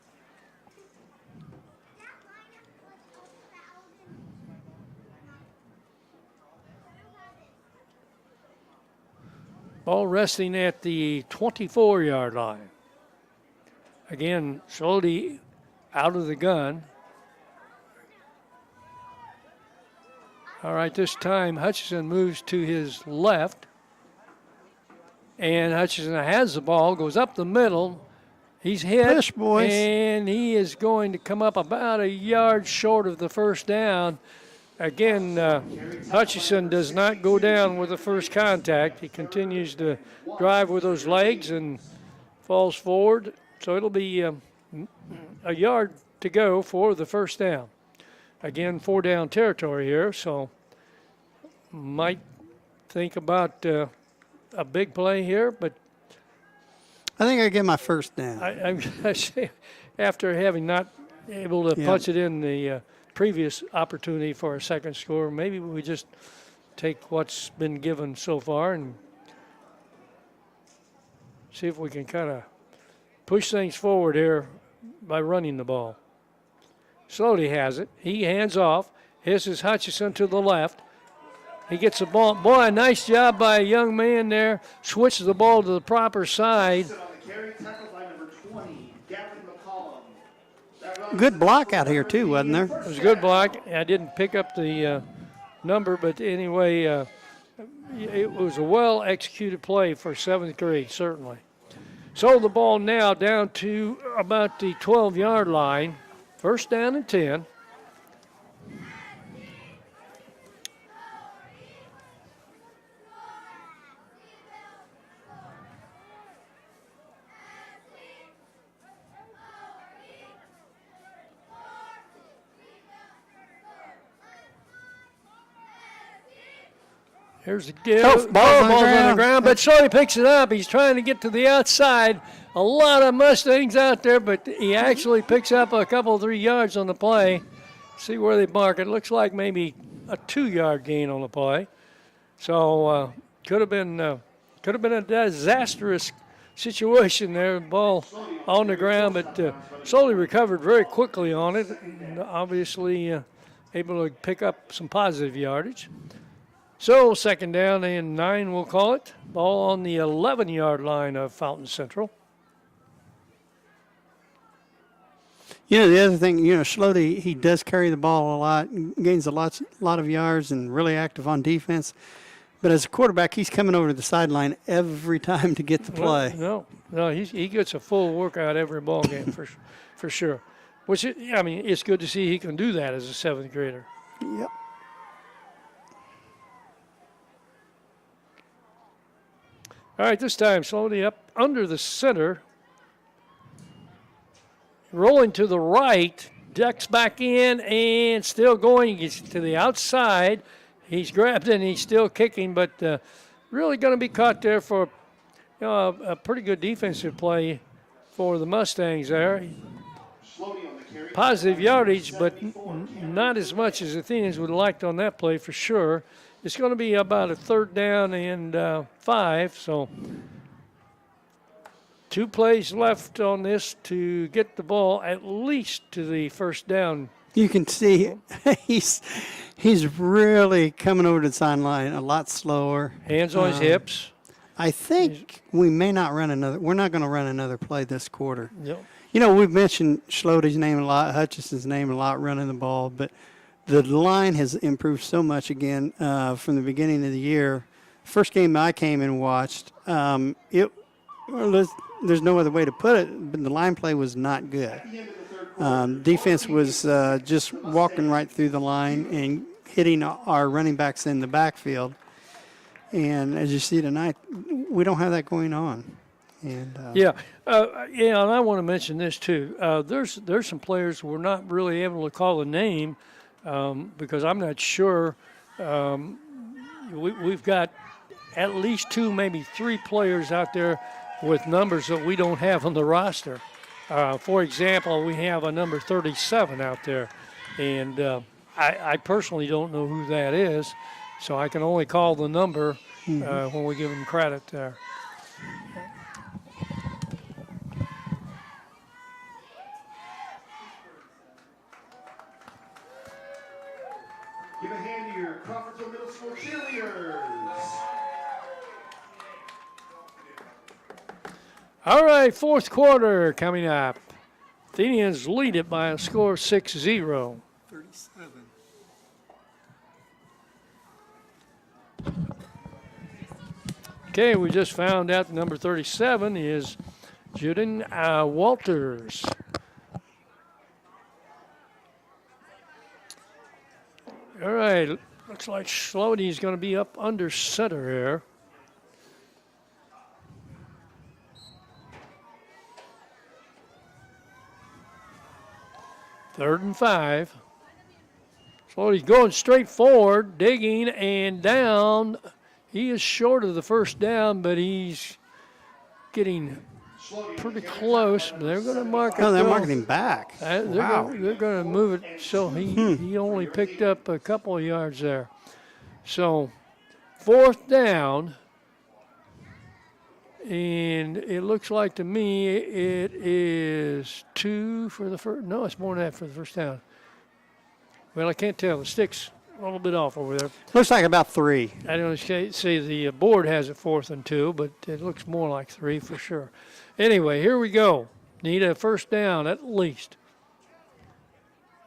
B: Ball resting at the 24-yard line. Again, slowly out of the gun. All right, this time Hutchinson moves to his left. And Hutchinson has the ball, goes up the middle. He's hit,
C: Push, boys.
B: and he is going to come up about a yard short of the first down. Again, Hutchinson does not go down with the first contact. He continues to drive with those legs and falls forward. So it'll be a yard to go for the first down. Again, 4-down territory here, so might think about a big play here, but
C: I think I get my first down.
B: I say after having not able to punch it in the previous opportunity for a second score, maybe we just take what's been given so far and see if we can kind of push things forward here by running the ball. Slowly has it. He hands off. Here's his Hutchinson to the left. He gets the ball. Boy, nice job by a young man there. Switches the ball to the proper side.
A: On the carry, tackled by number 20, Gavin McCollum. That run
C: Good block out here, too, wasn't there?
B: It was a good block. I didn't pick up the number, but anyway, it was a well-executed play for 7th grade, certainly. So the ball now down to about the 12-yard line. 1st down and 10. Here's the give.
C: Oh, ball's on the
B: on the
C: ground.
B: ground, but slowly picks it up. He's trying to get to the outside. A lot of Mustangs out there, but he actually picks up a couple, 3 yards on the play. See where they mark it. Looks like maybe a 2-yard gain on the play. So could have been a disastrous situation there. Ball on the ground, but slowly recovered very quickly on it. And obviously able to pick up some positive yardage. So 2nd down and 9, we'll call it. Ball on the 11-yard line of Fountain Central.
C: You know, the other thing, Schlode, he does carry the ball a lot, gains a lot of yards and really active on defense. But as a quarterback, he's coming over to the sideline every time to get the play.
B: No, he gets a full workout every ball game for sure. Which, it's good to see he can do that as a 7th grader.
C: Yep.
B: All right, this time slowly up under the center. rolling to the right, ducks back in and still going. He gets to the outside. He's grabbed it and he's still kicking, but really going to be caught there for a pretty good defensive play for the Mustangs there. Positive yardage, but not as much as the Athenians would have liked on that play for sure. It's going to be about a 3rd down and 5, so 2 plays left on this to get the ball at least to the 1st down.
C: You can see he's really coming over to the sideline a lot slower.
B: Hands on his hips.
C: I think we may not run another. We're not going to run another play this quarter.
B: Yep.
C: You know, we've mentioned Schlote's name a lot, Hutchison's name a lot, running the ball, but the line has improved so much again from the beginning of the year. First game I came and watched, there's no other way to put it, but the line play was not good. Defense was just walking right through the line and hitting our running backs in the backfield. And as you see tonight, we don't have that going on. And
B: and I want to mention this too. There's some players we're not really able to call a name because I'm not sure. We've got at least 2, maybe 3 players out there with numbers that we don't have on the roster. For example, we have a number 37 out there, and I personally don't know who that is, so I can only call the number when we give them credit there.
A: Give a hand to your Crawfordsville Middle School cheerleaders.
B: All right, 4th quarter coming up. Athenians lead it by a score of 6-0.
C: 37.
B: Okay, we just found out number 37 is Juden Walters. All right, looks like Schlote's going to be up under center here. Third and 5. Schlote's going straight forward, digging and down. He is short of the 1st down, but he's getting pretty close. They're going to mark it.
C: Oh, they're marking him back. Wow.
B: They're going to move it so he only picked up a couple of yards there. So 4th down, and it looks like to me it is 2 for the first. No, it's more than that for the 1st down. Well, I can't tell. The stick's a little bit off over there.
C: Looks like about 3.
B: I don't see the board has it 4th and 2, but it looks more like 3 for sure. Anyway, here we go. Need a 1st down at least.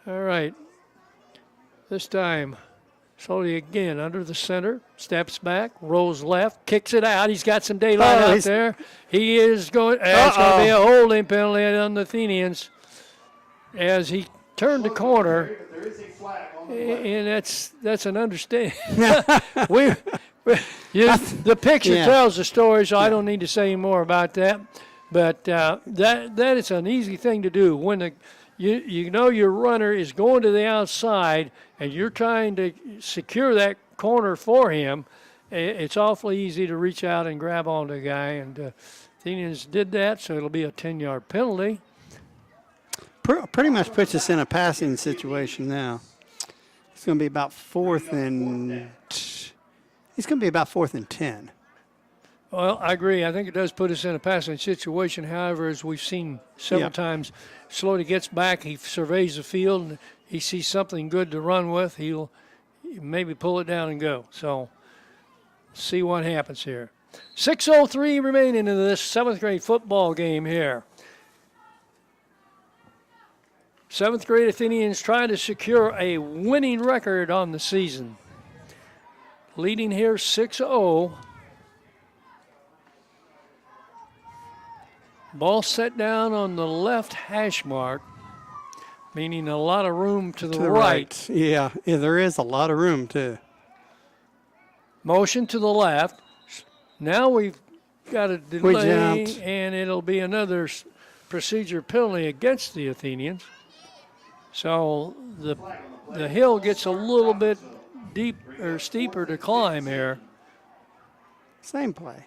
B: All right. This time, Schlote again under the center, steps back, rolls left, kicks it out. He's got some daylight out there. He is going. It's going to be a holding penalty on the Athenians as he turned the corner.
A: There is a flag on the play.
B: And that's an understanding. The picture tells the story, so I don't need to say more about that. But that is an easy thing to do when you know your runner is going to the outside and you're trying to secure that corner for him. It's awfully easy to reach out and grab onto a guy, and Athenians did that, so it'll be a 10-yard penalty.
C: Pretty much puts us in a passing situation now. It's going to be about 4th and. It's going to be about 4th and 10.
B: Well, I agree. I think it does put us in a passing situation. However, as we've seen several times, Schlote gets back, he surveys the field, and he sees something good to run with. He'll maybe pull it down and go. So, see what happens here. 6:03 remaining in this 7th grade football game here. 7th grade Athenians trying to secure a winning record on the season. Leading here 6-0. Ball set down on the left hash mark, meaning a lot of room to the right.
C: Yeah, there is a lot of room, too.
B: Motion to the left. Now we've got a delay, and it'll be another procedure penalty against the Athenians. So the hill gets a little bit deep or steeper to climb here.
C: Same play.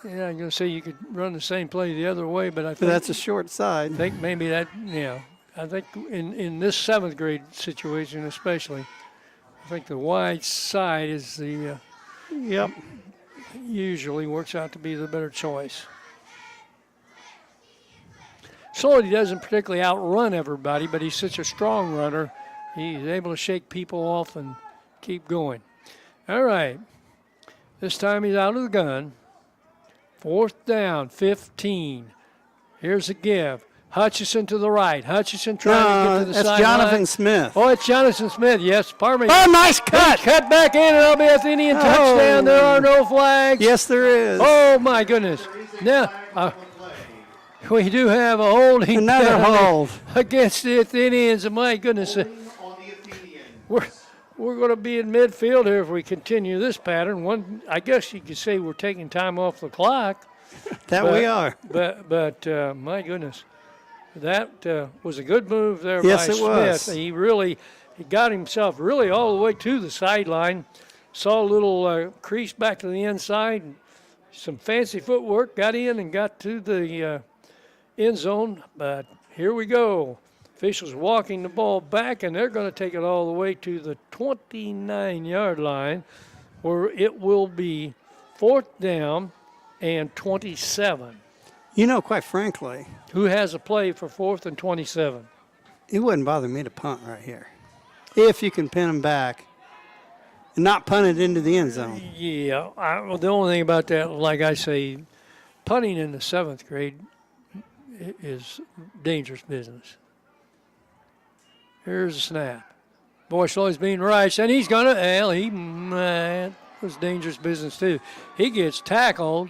B: Yeah, I'm going to say you could run the same play the other way, but I
C: But
B: think
C: that's a short side.
B: I think maybe that, yeah. I think in this 7th grade situation especially, I think the wide side is the
C: Yep.
B: usually works out to be the better choice. Slowly doesn't particularly outrun everybody, but he's such a strong runner. He's able to shake people off and keep going. All right. This time he's out of the gun. 4th down, 15. Here's a give. Hutchison to the right. Hutchison trying to get to the
C: that's
B: sideline.
C: Jonathan Smith.
B: Oh, it's Jonathan Smith. Yes, pardon me.
C: Oh, nice cut.
B: Cut back in, and it'll be Athenian touchdown. There are no flags.
C: Yes, there is.
B: Oh, my goodness. Now, we do have a holding
C: Another
B: penalty
C: hold.
B: against the Athenians. And my goodness, we're going to be in midfield here if we continue this pattern. I guess you could say we're taking time off the clock.
C: We are.
B: But my goodness, that was a good move there
C: Yes,
B: by
C: it
B: Smith.
C: was.
B: He got himself really all the way to the sideline. Saw a little crease back to the inside. Some fancy footwork, got in and got to the end zone. But here we go. Officials walking the ball back, and they're going to take it all the way to the 29-yard line, where it will be 4th down and 27.
C: You know, quite frankly,
B: Who has a play for 4th and 27?
C: it wouldn't bother me to punt right here. If you can pin them back and not punt it into the end zone.
B: Yeah, well, the only thing about that, like I say, punting in the 7th grade is dangerous business. Here's a snap. Boy, Slowly's being rushed, and he's going to, that was dangerous business too. He gets tackled,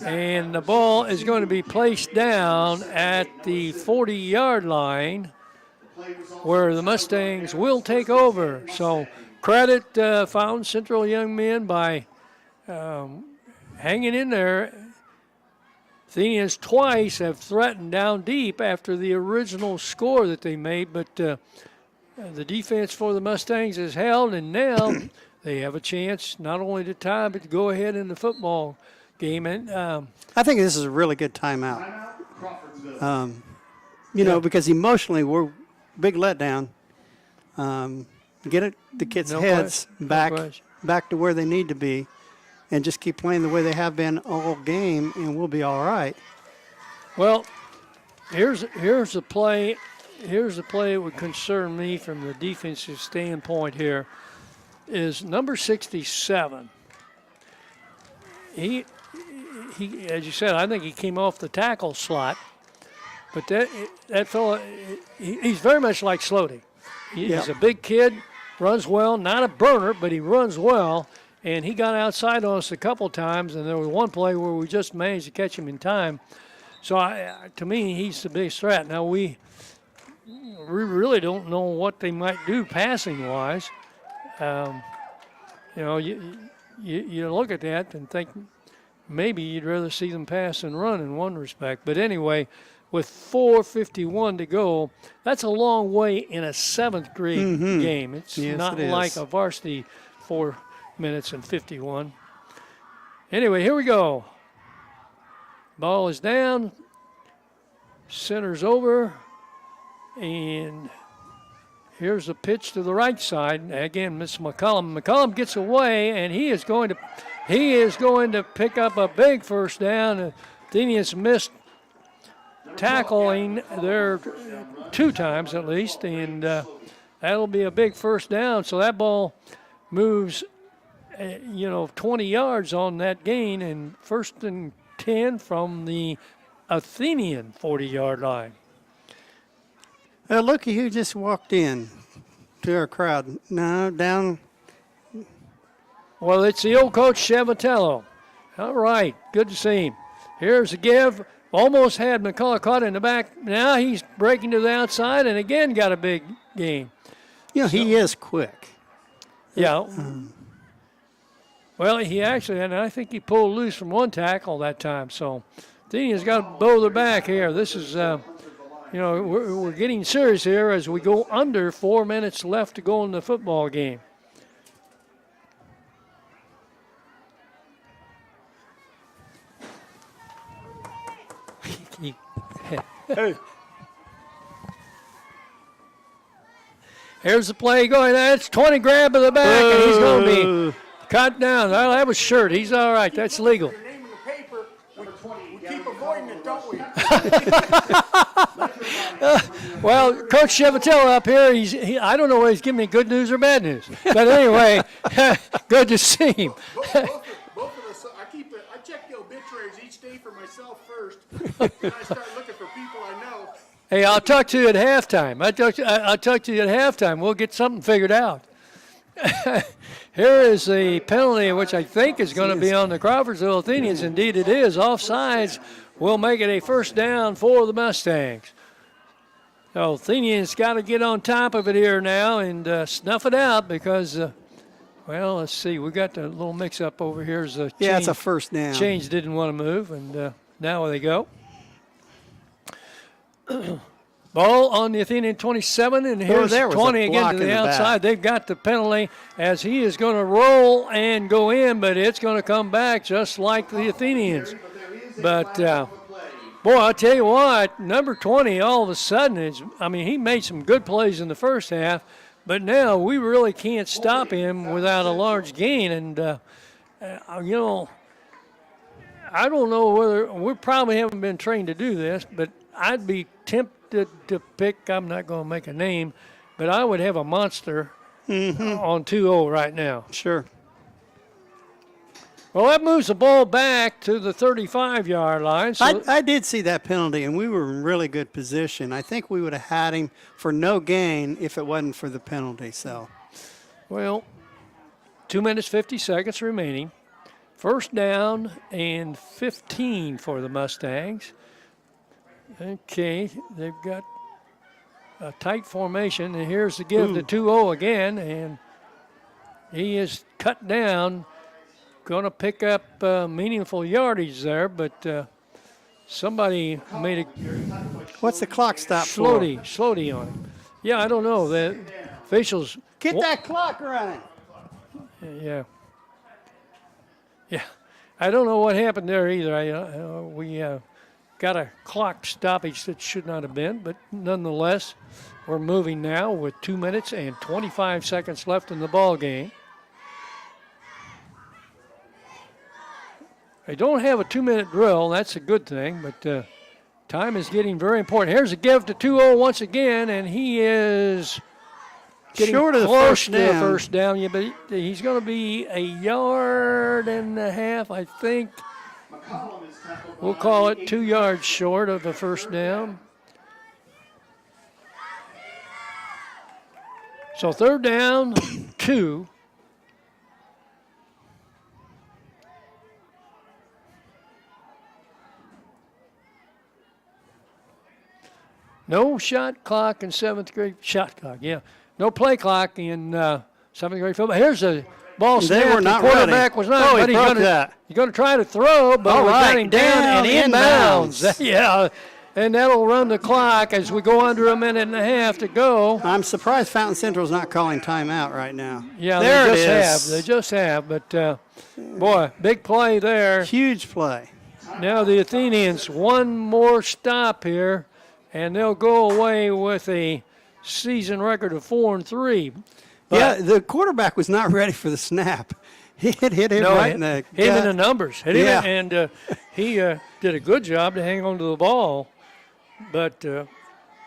B: and the ball is going to be placed down at the 40-yard line where the Mustangs will take over. So credit Fountain Central young men by hanging in there. Athenians twice have threatened down deep after the original score that they made, but the defense for the Mustangs is held, and now they have a chance not only to tie but to go ahead in the football game. And
C: I think this is a really good timeout. Because emotionally we're big letdown. Get the kids' heads back to where they need to be, and just keep playing the way they have been all game, and we'll be all right.
B: Well, here's the play. Here's the play that would concern me from the defensive standpoint here is number 67. He as you said, I think he came off the tackle slot, but that fella, he's very much like Slody. He's a big kid, runs well, not a burner, but he runs well. And he got outside on us a couple times, and there was one play where we just managed to catch him in time. So, to me, he's the biggest threat. Now, we really don't know what they might do passing-wise. You look at that and think maybe you'd rather see them pass than run in one respect. But anyway, with 4:51 to go, that's a long way in a 7th grade game. It's not like a varsity 4 minutes and 51. Anyway, here we go. Ball is down. Center's over. And here's the pitch to the right side. Again, Miss McCullum. McCullum gets away, and he is going to pick up a big first down. Athenians missed tackling there 2 times at least, and that'll be a big first down. So that ball moves 20 yards on that gain, and 1st and 10 from the Athenian 40-yard line.
C: Looky who just walked in to our crowd. No, down.
B: Well, it's the old coach, Chavatello. All right, good to see him. Here's a give. Almost had McCullough caught in the back. Now he's breaking to the outside, and again got a big gain.
C: He is quick.
B: Yeah. Well, he actually, and I think he pulled loose from one tackle that time. So Athenian's got to bow their back here. This is, we're getting serious here as we go under 4 minutes left to go in the football game.
C: Hey.
B: Here's the play going. That's 20 grab of the back, and he's going to be cut down. Well, that was shirt. He's all right. That's legal.
D: Your name in the paper. We keep avoiding it, don't we?
B: Well, Coach Chevatello up here, I don't know whether he's giving me good news or bad news. But anyway, good to see him.
D: Both of us. I check the obituaries each day for myself first, and I start looking for people I know.
B: Hey, I'll talk to you at halftime. I'll talk to you at halftime. We'll get something figured out. Here is the penalty, which I think is going to be on the Crawfordsville Athenians. Indeed, it is. Offsides will make it a first down for the Mustangs. So Athenians got to get on top of it here now and snuff it out because, let's see. We got the little mix-up over here. It's
C: a first down.
B: Change didn't want to move, and now they go. Ball on the Athenian 27, and here's 20 again to the outside. They've got the penalty as he is going to roll and go in, but it's going to come back just like the Athenians. But, boy, I'll tell you what, number 20 all of a sudden, he made some good plays in the first half, but now we really can't stop him without a large gain. And, I don't know whether we probably haven't been trained to do this, but I'd be tempted to pick, I'm not going to make a name, but I would have a monster on 2-0 right now.
C: Sure.
B: Well, that moves the ball back to the 35-yard line. So
C: I did see that penalty, and we were in really good position. I think we would have had him for no gain if it wasn't for the penalty. So,
B: well, 2 minutes, 50 seconds remaining. First down and 15 for the Mustangs. Okay, they've got a tight formation, and here's the give to 2-0 again, and he is cut down. Going to pick up meaningful yardage there, but somebody made a
C: what's the clock stop for?
B: Slowdy on him. Yeah, I don't know. The officials
C: Get that clock running.
B: Yeah. I don't know what happened there either. We got a clock stoppage that should not have been, but nonetheless, we're moving now with 2 minutes and 25 seconds left in the ball game. They don't have a 2-minute drill. That's a good thing, but time is getting very important. Here's a give to 2-0 once again, and he is getting
C: short of the
B: close to the first down. Yeah, but he's going to be 1.5 yards, I think. We'll call it 2 yards short of the first down. So third down, 2. No shot clock in 7th grade. Shot clock, yeah. No play clock in 7th grade football. Here's a ball snap. The quarterback was not.
C: He broke that.
B: He's going to try to throw, but we got him down and inbounds. Yeah, and that'll run the clock as we go under 1.5 minutes to go.
C: I'm surprised Fountain Central's not calling timeout right now.
B: Yeah,
C: there
B: they just have. They just have. But, boy, big play there.
C: Huge play.
B: Now the Athenians, one more stop here, and they'll go away with a season record of 4-3.
C: Yeah, the quarterback was not ready for the snap. He hit him right in the gut.
B: Hit him in the numbers. Hit him, and he did a good job to hang on to the ball, but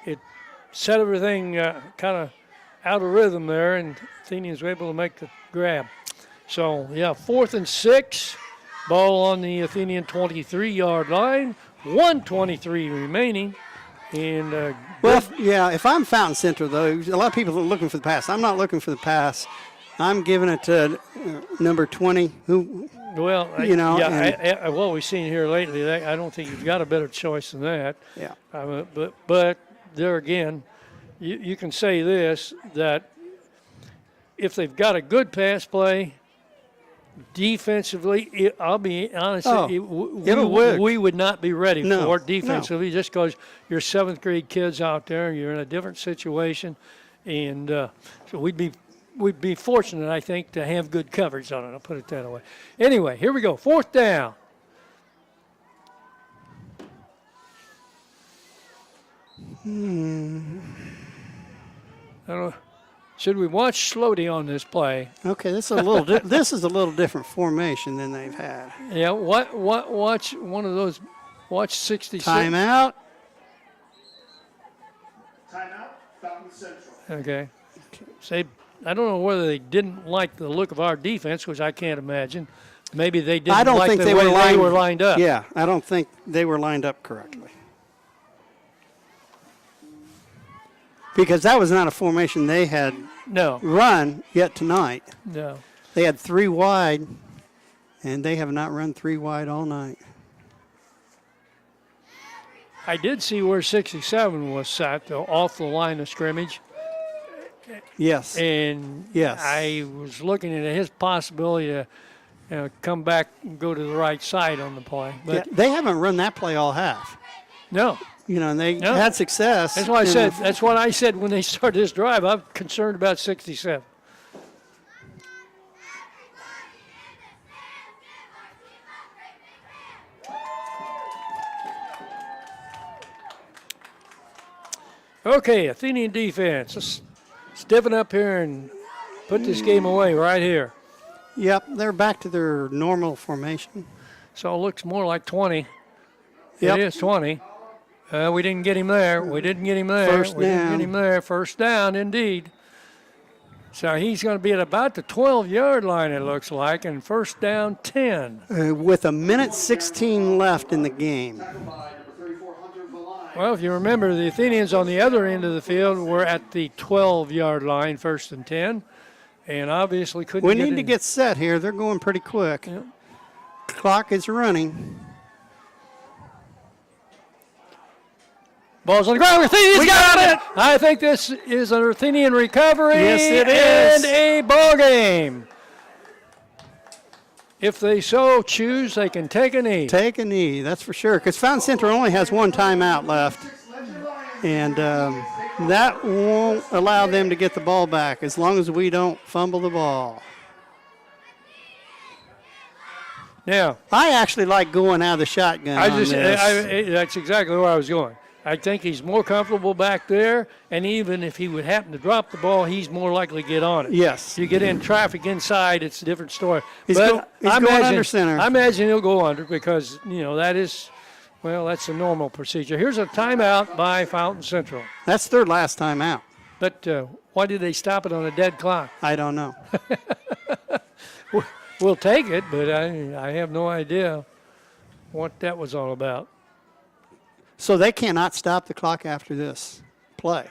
B: it set everything kind of out of rhythm there, and Athenians were able to make the grab. So, 4th and 6, ball on the Athenian 23-yard line, 1:23 remaining. And
C: if I'm Fountain Central, though, a lot of people are looking for the pass. I'm not looking for the pass. I'm giving it to number 20.
B: What we've seen here lately, I don't think you've got a better choice than that.
C: Yeah.
B: But there again, you can say this, that if they've got a good pass play, Defensively, I'll be honest,
C: Oh, it'll work.
B: we would not be ready
C: No,
B: for it defensively just because you're seventh grade kids out there. You're in a different situation. And so we'd be fortunate, I think, to have good coverage on it. I'll put it that way. Anyway, here we go. 4th down. I don't know. Should we watch Slody on this play?
C: Okay, this is a little this is a little different formation than they've had.
B: Yeah, watch one of those. Watch 66.
C: Timeout.
A: Timeout, Fountain Central.
B: Okay. Say, I don't know whether they didn't like the look of our defense, which I can't imagine. Maybe they didn't
C: I don't
B: like
C: think
B: the
C: they
B: way
C: were
B: they were lined up.
C: Yeah, I don't think they were lined up correctly. Because that was not a formation they had
B: No,
C: run yet tonight.
B: no.
C: They had 3 wide, and they have not run 3 wide all night.
B: I did see where 67 was sat, though, off the line of scrimmage.
C: Yes.
B: And
C: Yes.
B: I was looking at his possibility to come back and go to the right side on the play. But
C: Yeah, they haven't run that play all half.
B: no.
C: You know, and they
B: No.
C: had success.
B: That's what I
C: in
B: said.
C: the-
B: That's what I said when they started this drive. I'm concerned about 67. Okay, Athenian defense. Let's stiffen up here and put this game away right here.
C: Yep, they're back to their normal formation.
B: So it looks more like 20.
C: Yep.
B: It is 20. We didn't get him there. We didn't get him there.
C: First
B: we didn't
C: down.
B: get him there. First down, indeed. So he's going to be at about the 12-yard line, it looks like, and first down 10.
C: With a minute 16 left in the game.
A: Tackled by number 34, Hunter Valai.
B: Well, if you remember, the Athenians on the other end of the field were at the 12-yard line, first and 10, and obviously couldn't
C: We
B: get
C: need to
B: in.
C: get set here. They're going pretty quick.
B: Yep.
C: Clock is running.
B: Ball's on the ground. Athenians
C: We
B: got
C: got
B: it! I think this is an Athenian recovery.
C: Yes, it is.
B: And a ball game. If they so choose, they can take a knee.
C: Take a knee, that's for sure. Because Fountain Center only has 1 timeout left. And that won't allow them to get the ball back as long as we don't fumble the ball.
B: Now,
C: I actually like going out of the shotgun on this.
B: that's exactly where I was going. I think he's more comfortable back there, and even if he would happen to drop the ball, he's more likely to get on it.
C: Yes.
B: If you get in traffic inside, it's a different story.
C: He's going under center.
B: I imagine he'll go under because, that is, that's a normal procedure. Here's a timeout by Fountain Central.
C: That's their last timeout.
B: But why did they stop it on a dead clock?
C: I don't know.
B: We'll take it, but I have no idea what that was all about.
C: So they cannot stop the clock after this play.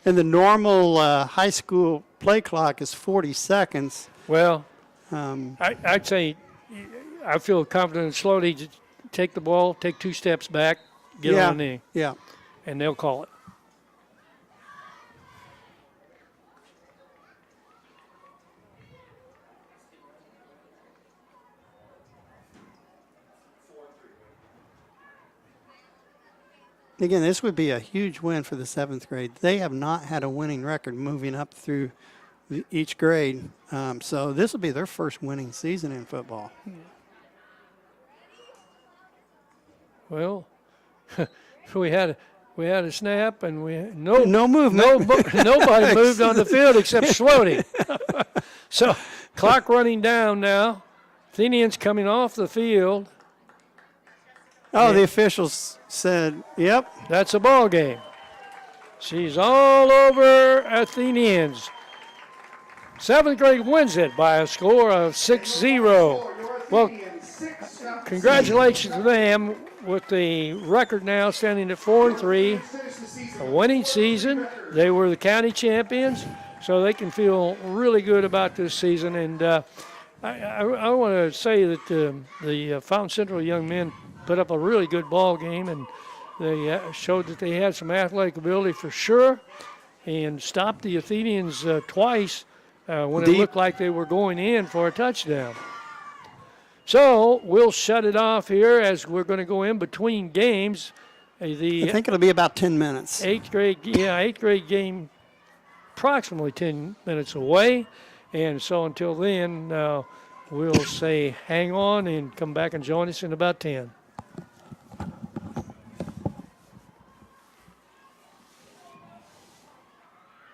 C: And the normal high school play clock is 40 seconds.
B: Well,
C: Um,
B: I'd say I feel confident and slowly just take the ball, take 2 steps back, get on the knee,
C: Yeah.
B: and they'll call it.
C: Again, this would be a huge win for the 7th grade. They have not had a winning record moving up through each grade. So this will be their first winning season in football.
B: Well, we had a snap and no
C: movement.
B: Nobody moved on the field except Slody. So clock running down now. Athenians coming off the field.
C: Oh, the officials said, yep.
B: That's a ball game. She's all over Athenians. 7th grade wins it by a score of 6-0. Well, congratulations to them with the record now standing at 4-3. A winning season. They were the county champions, so they can feel really good about this season. And I want to say that the Fountain Central young men put up a really good ball game, and they showed that they had some athletic ability for sure. and stopped the Athenians twice when it
C: Deep.
B: looked like they were going in for a touchdown. So we'll shut it off here as we're going to go in between games.
C: I
B: The
C: think it'll be about 10 minutes.
B: eighth grade game approximately 10 minutes away. And so until then, we'll say hang on and come back and join us in about 10.